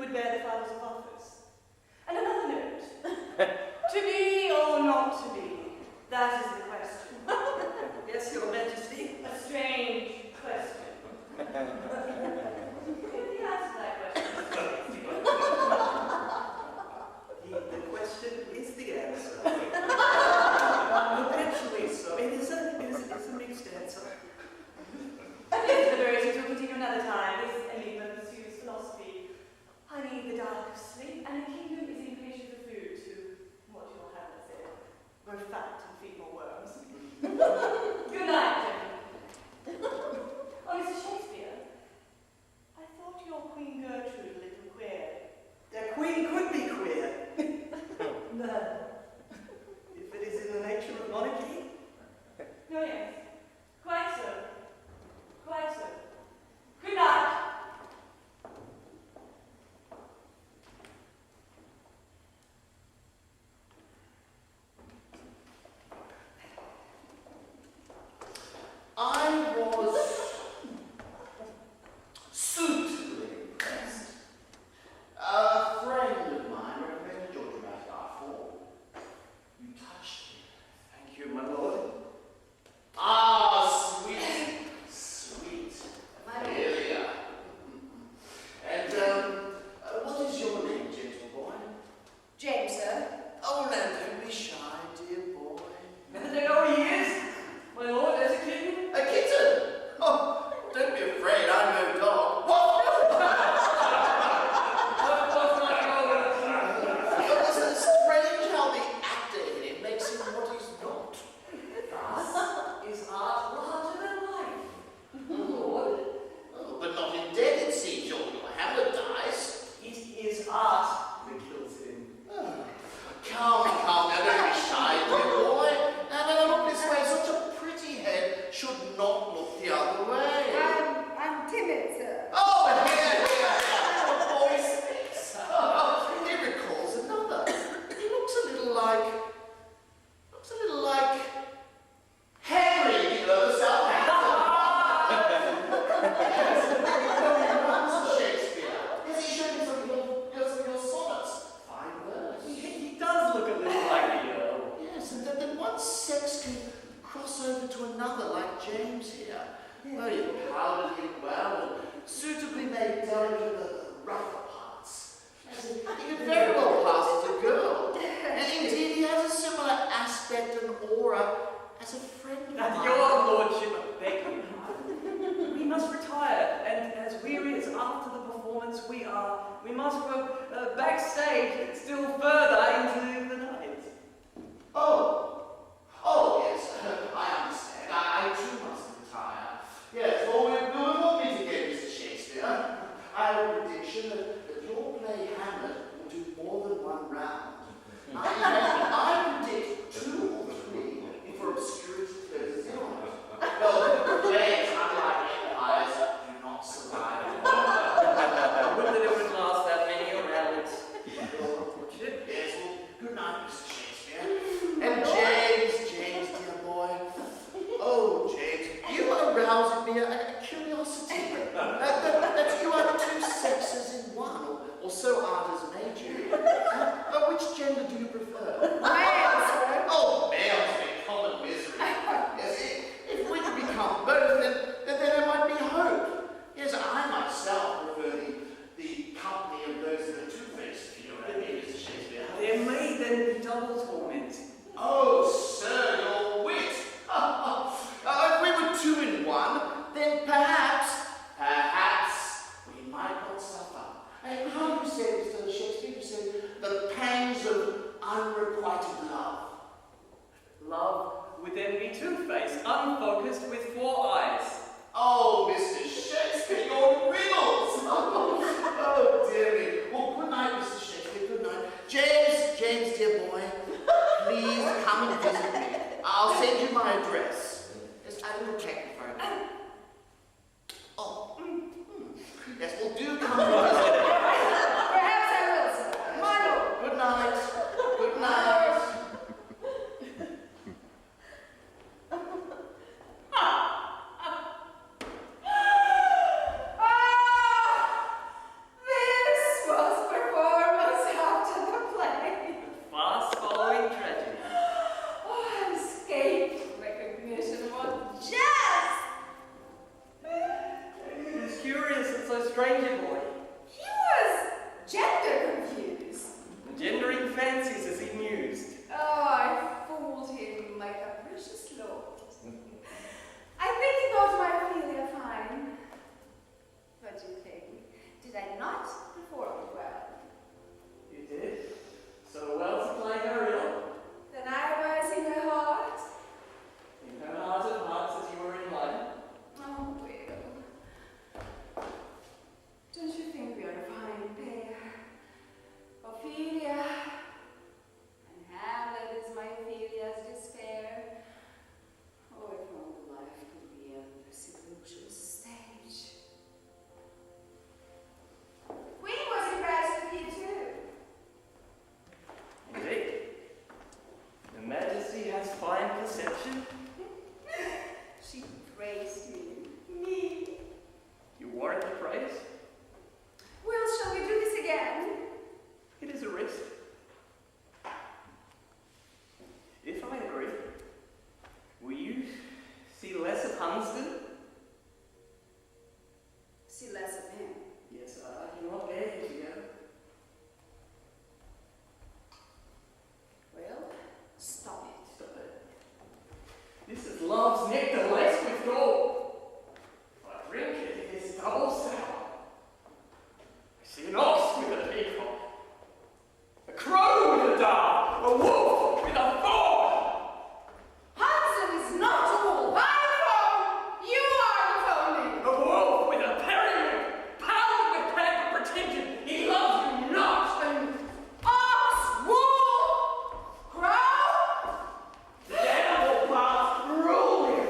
must go backstage still further into the night. Oh, yes, I understand. I too must retire. Yes, well, we will meet again, Mr. Shakespeare. I have a prediction that your play Hamlet will do more than one round. I predict 2 or 3 before obscurity closes in on it. Well, plays, unlike empires, do not survive. I wouldn't that it would last that many around it. Yes, well, good night, Mr. Shakespeare. And James, dear boy. Oh, James, you arouse in me a curiosity. That you are 2 sexes in one, or so art has made you. Which gender do you prefer? Male, sir. Oh, males make common misery. Yes, if we could become both, then there might be hope. Yes, I myself prefer the company of those that are two-faced, if you know what I mean, Mr. Shakespeare. There may then be double torment. Oh, sir, your wit. If we were 2 in 1, then perhaps we might not suffer. And how do you say, Mr. Shakespeare? You say the pangs of unrequited love. Love would then be two-faced, unfocused with 4 eyes. Oh, Mr. Shakespeare, your riddles! Oh, dear me. Well, good night, Mr. Shakespeare, good night. James, dear boy, please come and visit me. I'll send you my address. Just a little techniphone. Oh, yes, well, do come and visit me. Perhaps I will, sir. My lord. Good night. Good night. This was performance after the play. Fast-following tragedy. Oh, escape recognition. What jazz! It is curious that so strange a boy, He was gender confused. engendering fancies as he mused. Oh, I fooled him like a precious lord. I think he thought my Ophelia fine. What do you think? Did I not perform it well? You did? So well to play her ill. Then I was in her heart. In her heart of hearts as you were in mine. Oh, Will. Don't you think we are a fine pair? Ophelia and Hamlet is my Ophelia's despair. Oh, if only life could be a seclusion stage. Queen was impressed with you too. Indeed. Her Majesty has fine perception. She praised me. Me. You warrant the praise. Well, shall we do this again? It is a risk. If I agree, will you see less of Hunsden? See less of him. Yes, I do not dare to go. Well, stop it. Stop it. This is love's nectar laced with gold. If I drink it, it is double sour. I see an ox with a peacock, a crow with a dove, a wolf with a fawn. Hansen is not a wolf. I'm a phone. You are the phony. A wolf with a periwig, powdered with pamper pretension. He loves you not. And Ox, wolf, crow. the animal parts rule him.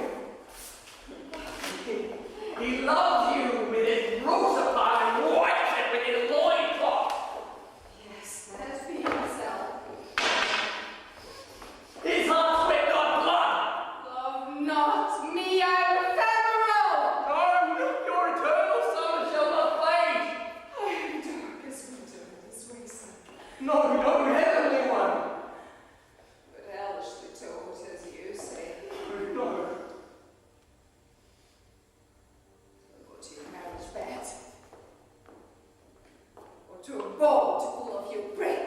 He loves you with his rosapart and whites it with his loincloth. Yes, that has been himself. His heart sweat not blood. Love not me, I'm ephemeral. No, your eternal summer shall not fade. I am dark as winter in this wasteland, No, heavenly one. but hellishly told, as you say. No. Go to your marriage bed, or to a boat to pull off your brick.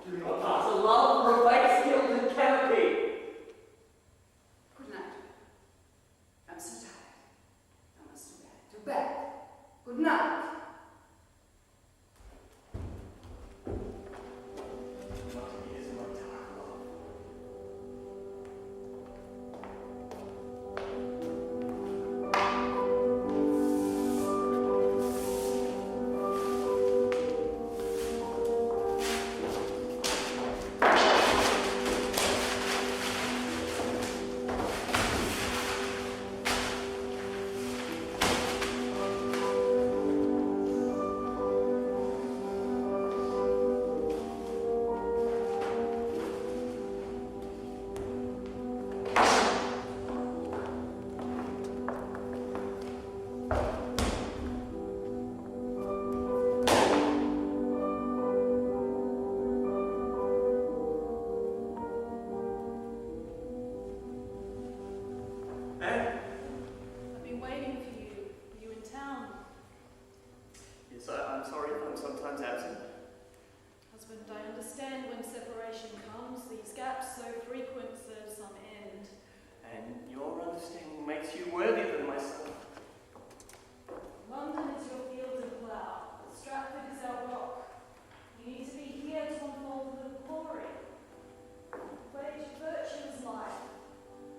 Do not pass a love or a base gilded canopy. Good night. I'm so tired. I must to bed. To bed. Good night. sorry if I'm sometimes absent. Husband, I understand when separation comes, these gaps so frequent serve some end. And your understanding makes you worthier than myself. London is your field and plough. Stratford is our rock. You need to be here to unfold the glory. Wage virtue's life.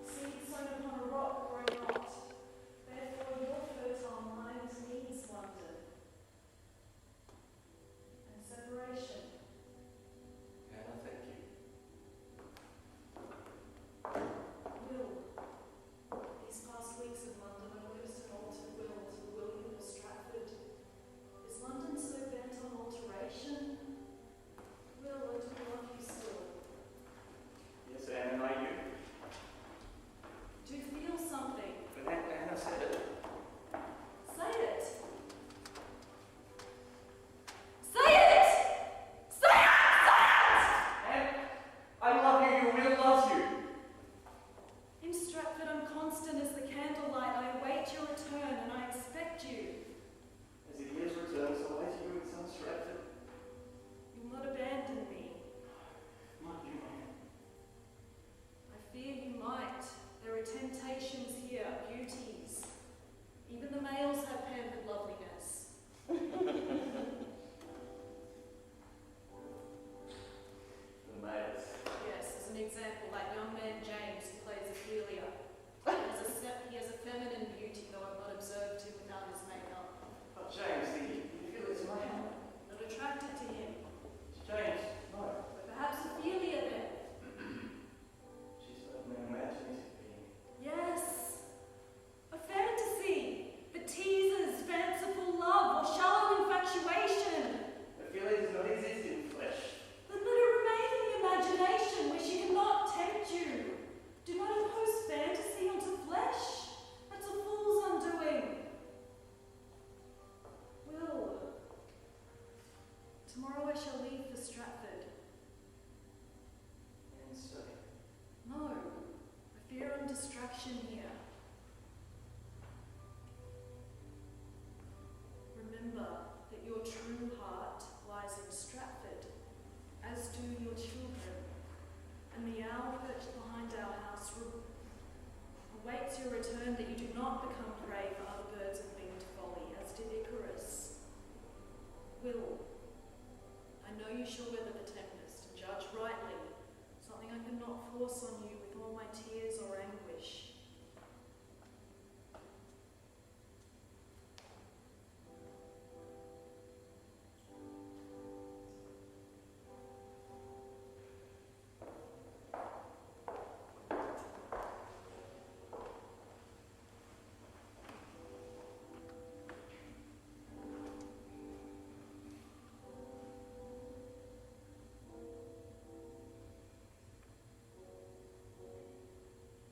Seed sown upon a rock grow not. Therefore your fertile mind needs London. And separation. Anna, thank you. Will. These past weeks in London I witnessed an altered will to the William of Stratford. Is London so bent on alteration? Will, I do love you still. Yes, Anna, I do. Do you feel something? But Anna said it. Say it! Say it! Say it! Anna, I love you, your will loves you. In Stratford I'm constant as the candlelight. I await your return and I expect you. As the years return, so I to you in some Stratford. You'll not abandon me. Might you, Anna? I fear you might. There are temptations here, beauties. Even the males have pampered loveliness. The males. Yes, as an example, that young man James who plays Ophelia. He has a feminine beauty, though I've not observed him without his makeup. But James, you feel it's my hand. Not attracted to him. James, no. But perhaps Ophelia then. She's certainly an imaginative being. Yes. A fantasy that teases fanciful love or shallow infatuation. Ophelia does not exist in flesh. Then let her remain in the imagination where she cannot tempt you. Do not impose fantasy onto flesh. That's a fool's undoing. Will. Tomorrow I shall leave for Stratford. And so, No, I fear I'm distraction here. Remember that your true heart lies in Stratford, as do your children, and the owl perched behind our house awaits your return that you do not become prey for other birds of winged folly, as did Icarus. Will, I know you shall weather the tempest and judge rightly, something I cannot force on you with all my tears or anguish.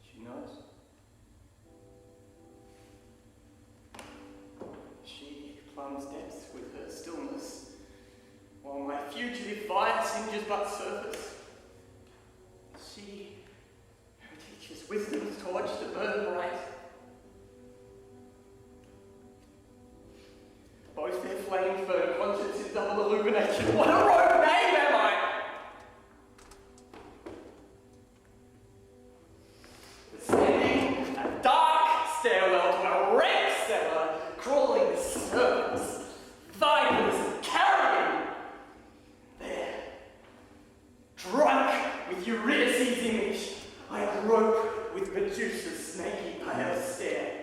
she knows. She plumbs depths with her stillness, while my fugitive fire singes but surface. She who teaches wisdom's torch to burn bright. Both their flame burn conscience in double illumination. What a rogue knave am I! Descending a dark stairwell to a rank cellar, crawling serpents, vipers, carrion. There, drunk with Eurydice's image, I grope with Medusa's snaky pale stare.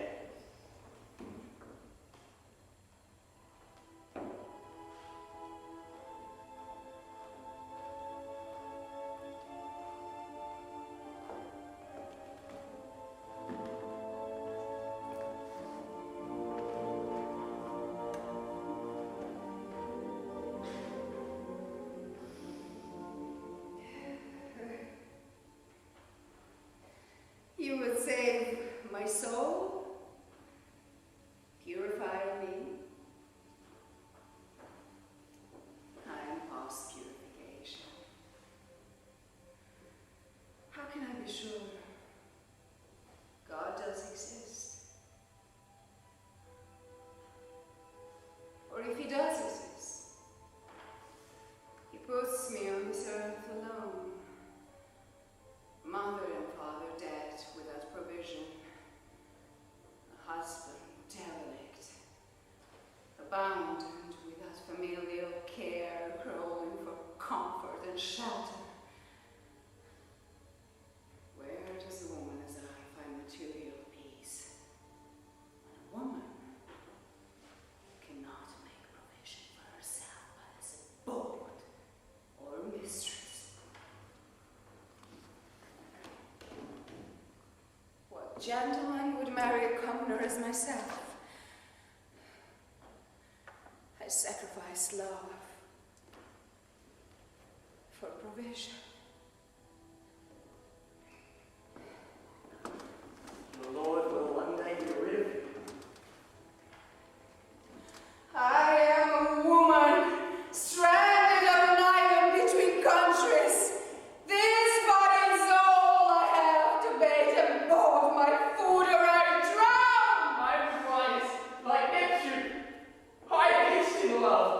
and shelter. Where does a woman as I find material peace? When a woman cannot make provision for herself as a board or mistress. What gentleman would marry a commoner as myself? I sacrifice love for provision. The Lord will one day be rid of you. I am a woman, stranded on an island between countries. This body and soul I have to bathe and board my food or I drown. I would rise like Neptune, high-pitched in love,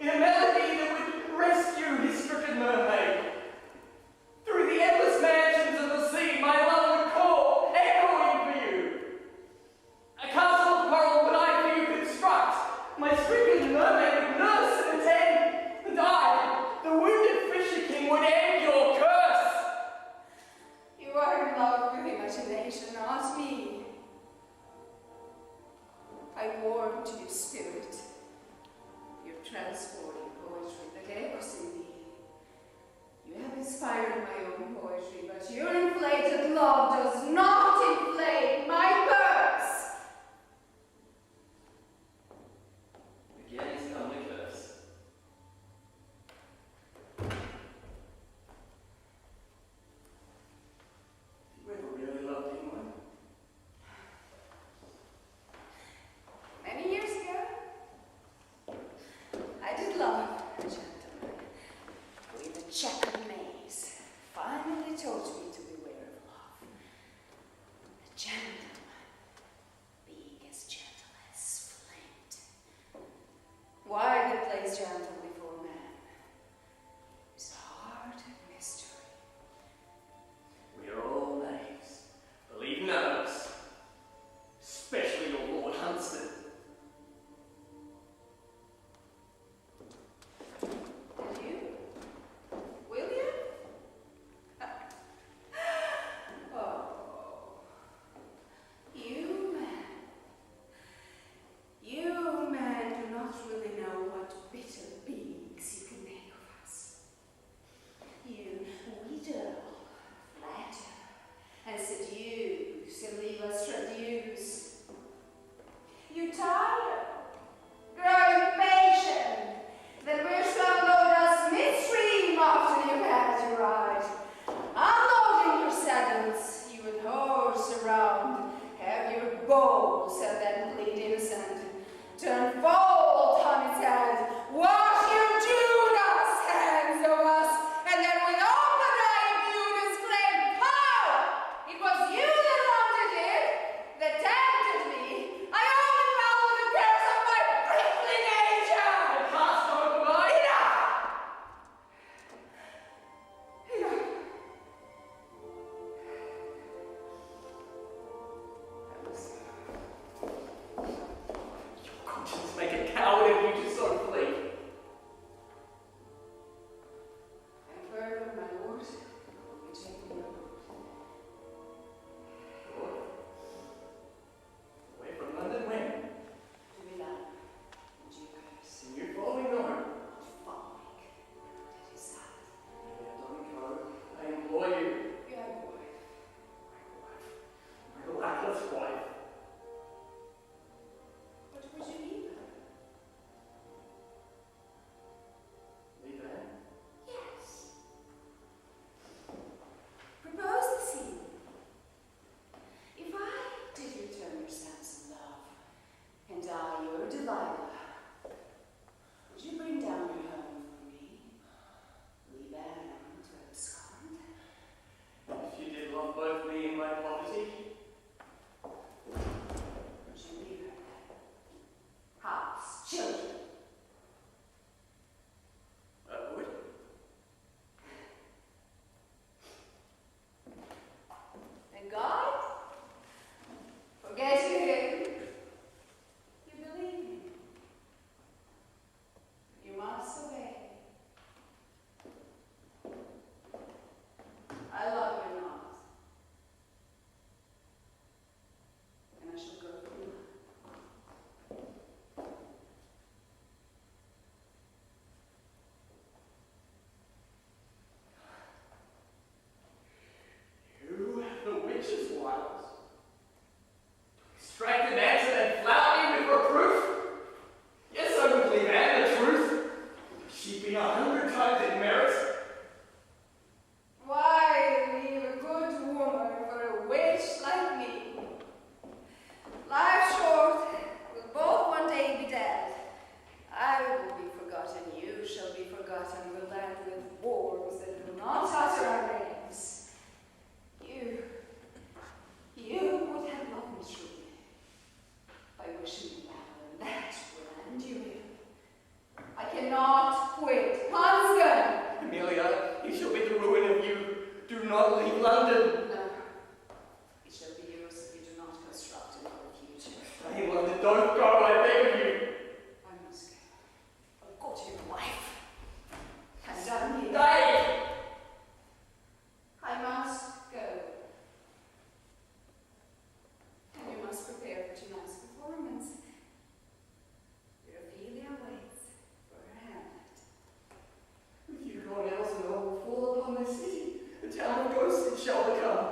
in a melody that would rescue his stricken mermaid. Through the endless mansions of the sea, my love would call, echoing for you. A castle of coral would I for you construct. My stricken mermaid would nurse and attend, and I, the wounded fisher king, would end your curse. You are in love with imagination, not me. I warm to your spirit, your transporting poetry that echoes in me. You have inspired my own poetry, but your inflated love does not inflate my purse. Again, it's come to curse. You ever really loved anyone? Many years ago, I did love shall become.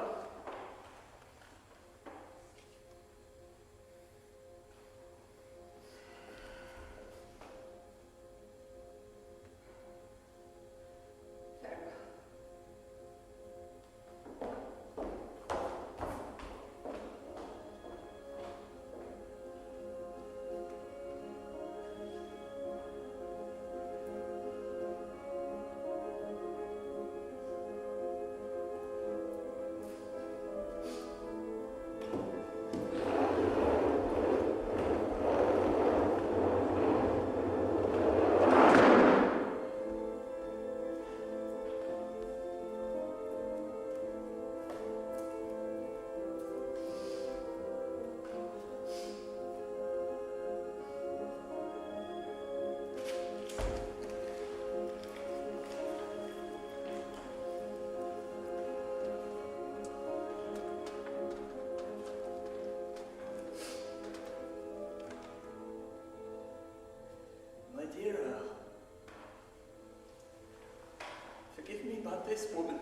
Forgive me but this woman,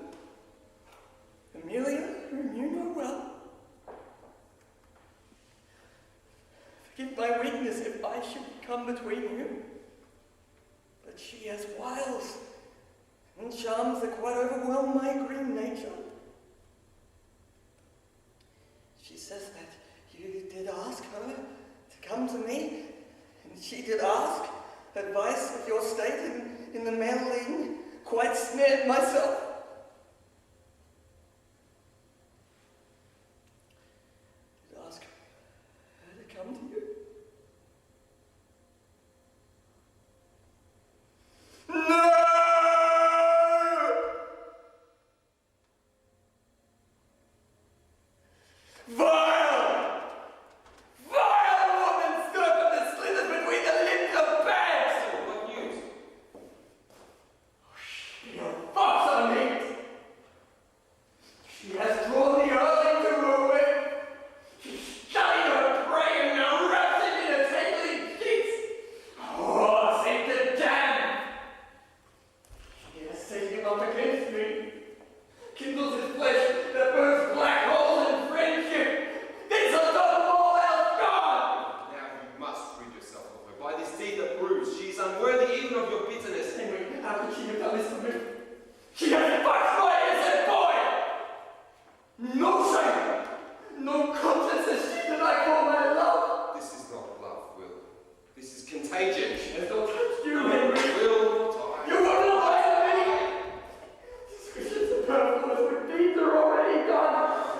Emilia, whom you know well. Forgive my weakness if I should come between you, but she has wiles and charms that quite overwhelm my green nature. She says that you did ask her to come to me, and she did ask advice of your state in the meddling. Quite snared myself. Did ask her to come to you? No! Vile! Vile woman stood up at the slithers between the limbs of bags! What news? Fox on me! She has drawn the earl into her web. She's studied her prey and now wraps it in a tangling sheets. Oh, save the damn! She has set him up against me. Kindles his flesh that burns black holes in friendship. This on top of all else gone! Now you must rid yourself of her. By this deed that proves she is unworthy even of your bitterness. Henry, how could she have done this to me? She has fucked my innocent boy! No shame! No conscience has she that I call my love! This is not love, Will. This is contagion. She has not touched you, Henry! Will, die. You will not lie to me! Suspicions of her with deeds are already done!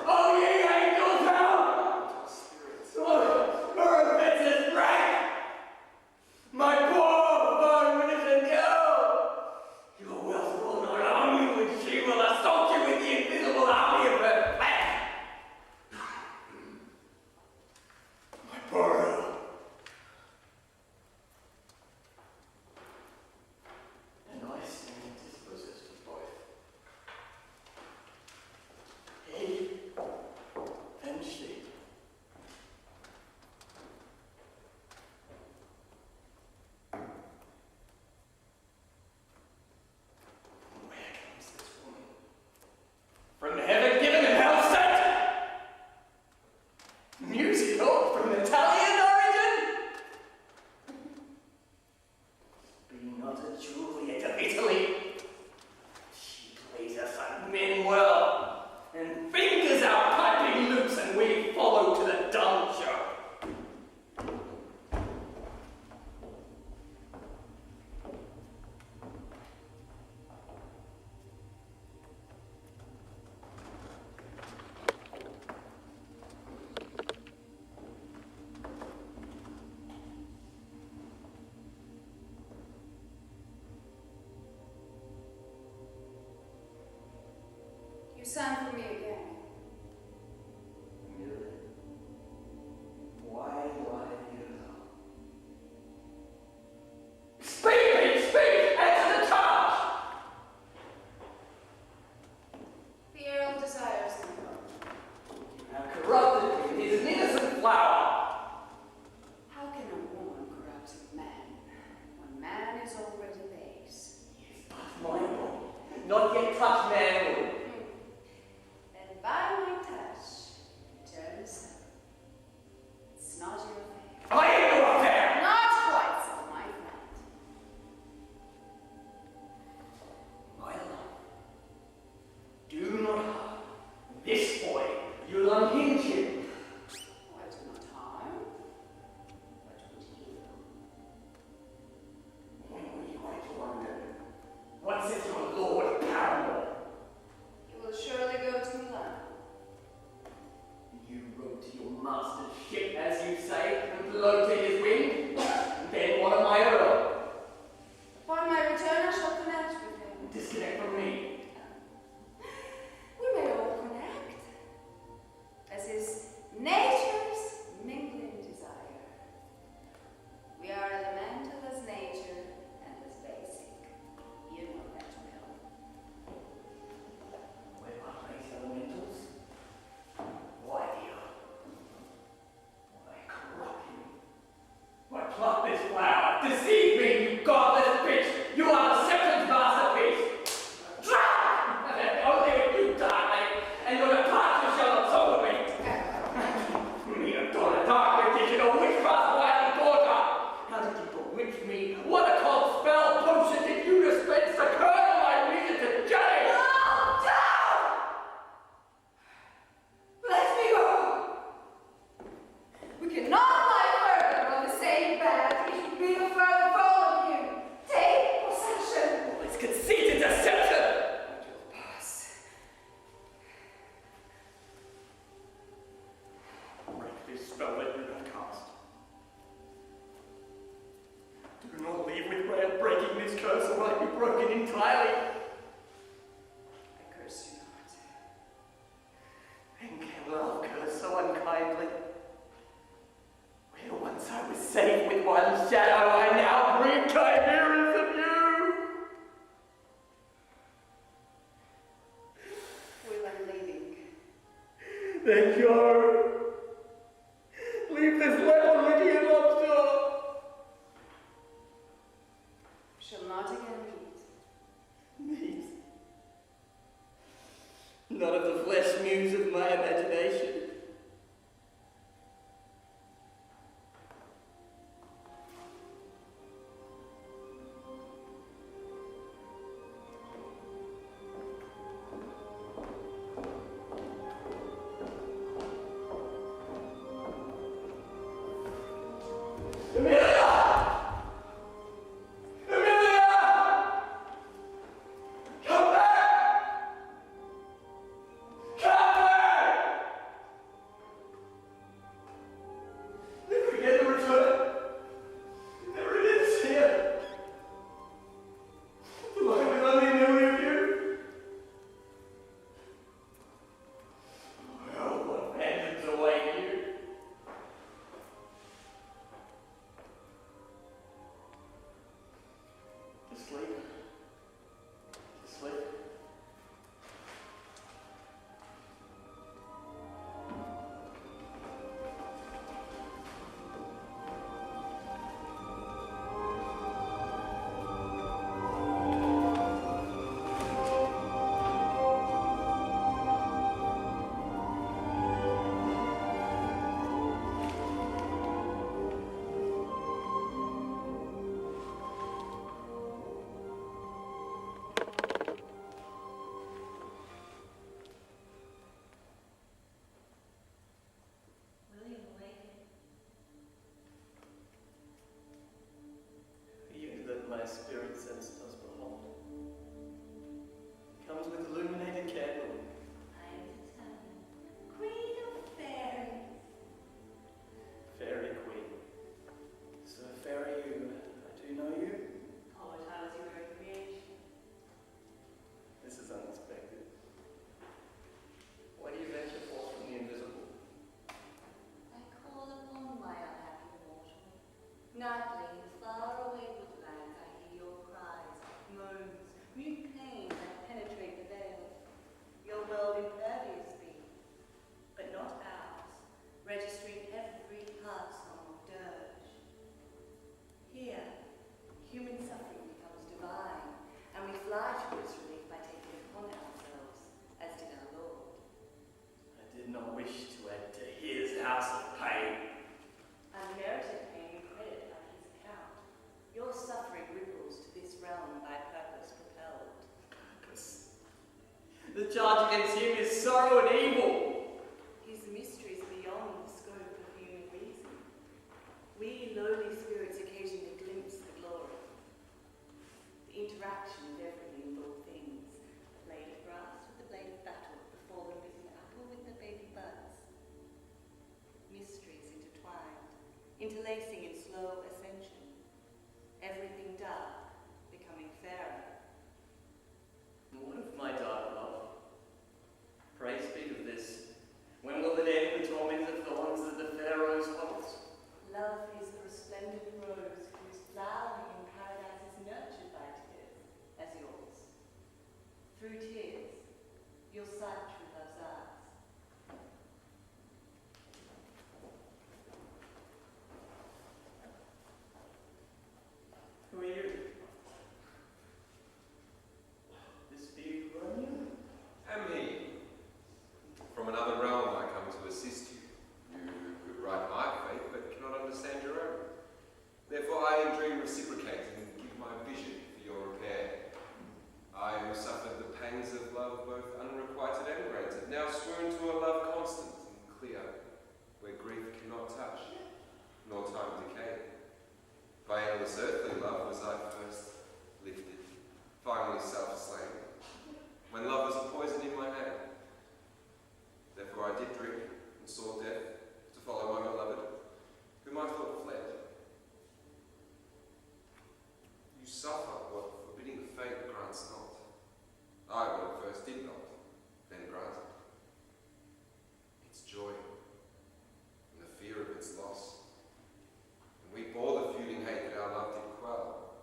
Oh, ye angels, help! Oh, her offense is rank! My poor, born innocent girl! Your wealth will not harm you, and she will assault you with the invisible army of her flesh! My poor girl. And I stand dispossessed of both. He and she. Where comes this woman? From heaven given and hell sent? Musical from Italian origin? Be not a Juliet of Italy. She plays us like men well, and fingers our piping loops, and we follow to the dumb show. You sang for me again. Amelia, why you alone? Speak! Speak! Answer the charge! The Earl desires them. You have corrupted me. He is an innocent flower. How can a woman corrupt a man when man is already base? He is but mortal, not yet touched manhood. Then go. Leave this leper Lydian lobster. Shall not again meet. Meet. Not of the flesh muse of my imagination. My spirit sense does behold. It comes with illuminated candle. I am determined. Queen of fairies. Fairy queen. So fairy you, I do know you. Poet, I was your own creation. This is unexpected. Why do you venture forth from the invisible? I call upon my unhappy mortal. Nightly, in far away woodlands, I hear your cries, moans, mute pains that penetrate the veil. Your world impervious be, but not ours, registering every heart song of dirge. Here, human suffering becomes divine, and we fly to its relief by taking it upon ourselves, as did our Lord. I did not wish to add to his house of pain. Unmerited pain we credit by his account. Your suffering ripples to this realm by purpose propelled. Purpose. The charge against him is sorrow and evil. His mysteries beyond the scope of human reason. We lowly spirits occasionally glimpse the glory. The interaction of everything with all things. The blade of grass with the blade of battle, the fallen bitten apple with the baby buds. Mysteries intertwined, interlacing in slow ascension. Everything dark, becoming fairer. What of my dark love? Pray speak of this. When will it end the torments of thorns that the fair rose holds? Love is the resplendent rose whose flowering in paradise is nurtured by tears, as yours. Through tears, you'll sight through love's eyes. Who are you? This be Romeo? Am he? From another realm I come to assist you. You could write my fate, but cannot understand your own. Therefore I in dream reciprocate and give my vision for your repair. I who suffered the pangs of love, both unrequited and granted, now swoon to a love constant and clear, where grief cannot touch, nor time decay. By endless earthly love was I first lifted, finally self-slain, when love was a poison in my hand. Therefore I did drink and saw death to follow my beloved, whom I thought fled. You suffer what forbidding fate grants not. I what at first did not, then granted. Its joy and the fear of its loss. And we bore the feuding hate that our love did quell.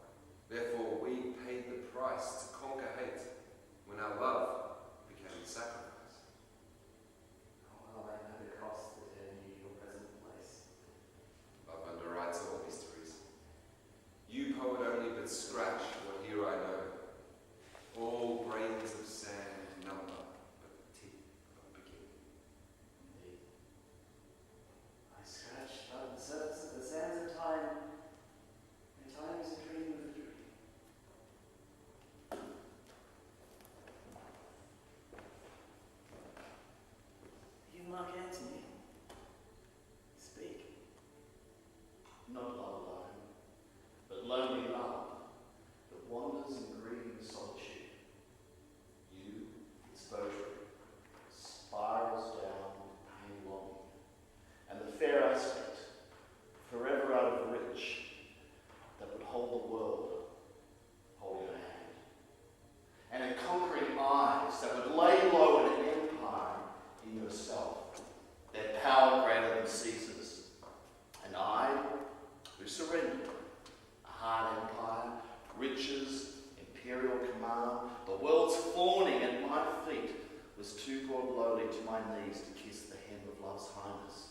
command, the world's fawning at my feet, was too broad lowly to my knees to kiss the hem of love's highness.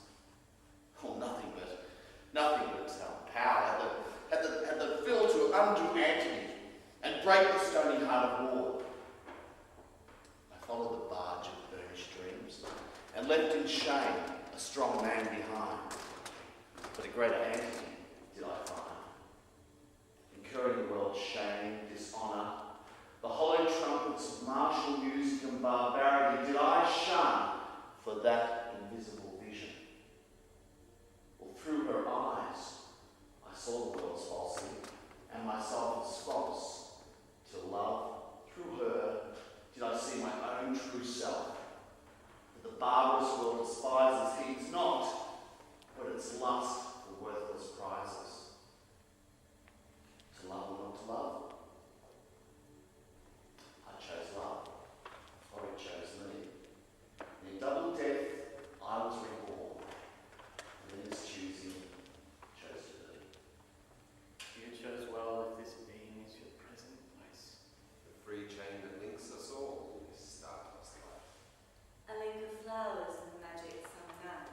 Oh, nothing but power had the fill to undo Antony and break the stony heart of war. I followed the barge of burnished dreams and left in shame a strong man behind. But a greater Antony did I find, incurring the world's shame, dishonour, the hollow trumpets of martial music and barbarity did I shun for that invisible vision. Well, through her eyes I saw the world's falsity and myself as false. To love, through her, did I see my own true self. That the barbarous world despises, heeds not, but its lust for worthless prizes. To love or not to love? I chose love, or it chose me. And in double death, I was reborn. And in its choosing, chose to be. You chose well if this being is your present place. The free chain that links us all in this stardust life. A link of flowers and magic summer night.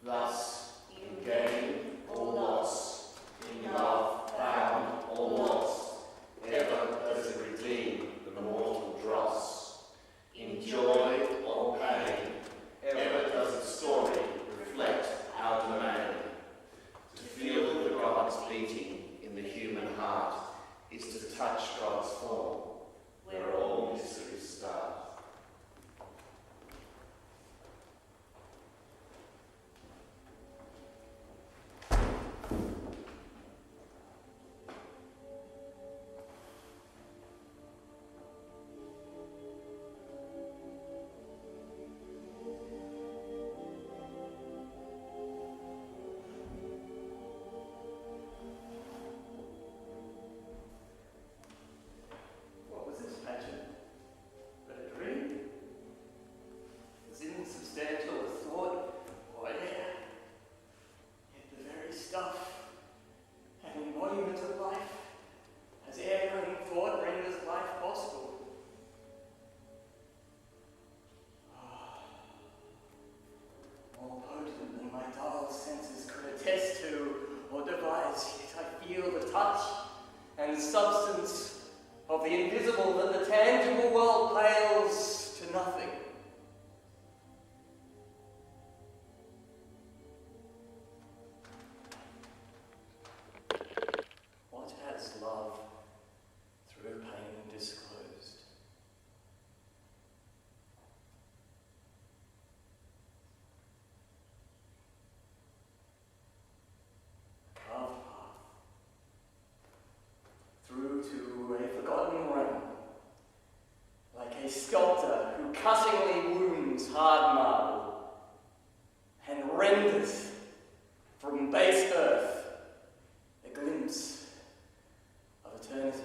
Thus, in gain or loss, in love found or lost, ever does it redeem the mortal dross. In joy or pain, ever does its story reflect our domain. To feel the gods beating in the human heart is to touch God's form, where all mysteries start. What was this pageant? But a dream? As insubstantial as thought or air. Yet the very stuff and embodiment of life, as air and thought renders life possible. More potent than my dull senses could attest to or devise, yet I feel the touch and substance of the invisible that the tangible world pales to nothing. What has love through pain disclosed? Carved path through to a forgotten realm, like a sculptor who cuttingly wounds hard marble and renders from base earth a glimpse of eternity.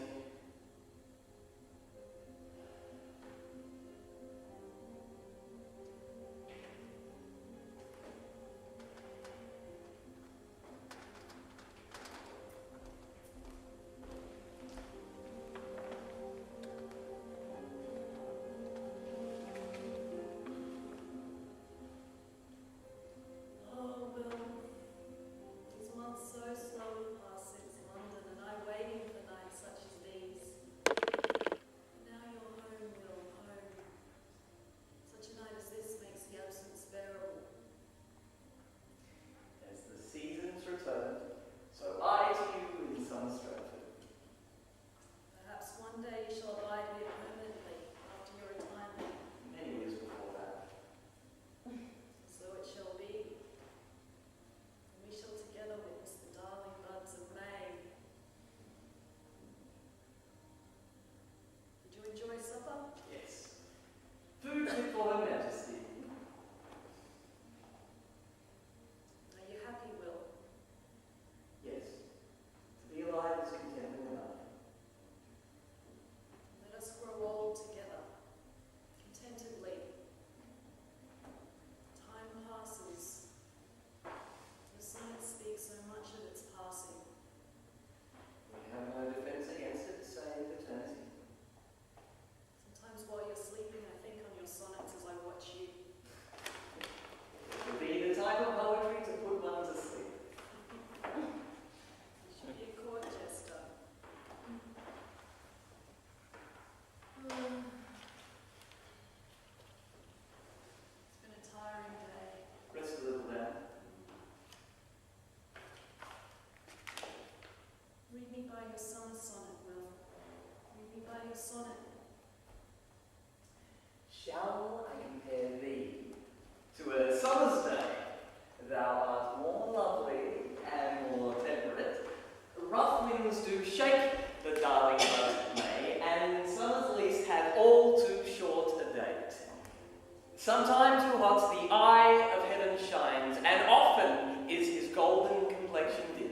Sometime too hot the eye of heaven shines, and often is his golden complexion dim.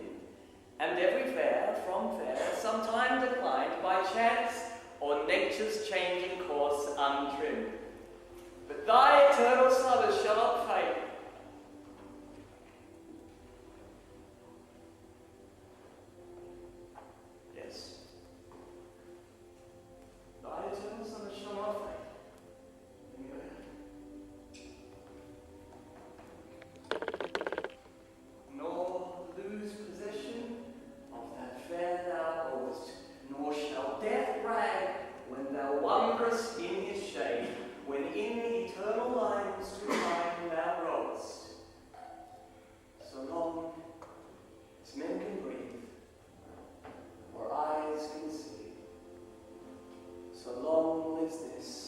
And every fair from fair sometime declined by chance or nature's changing course untrimmed. But thy eternal summers shall not fade. Yes. Thy eternal summers shall not fade. Nor lose possession of that fair thou owest, nor shall death brag when thou wanderest in his shade, when in eternal lines to time thou rowest. So long as men can breathe, or eyes can see, so long lives this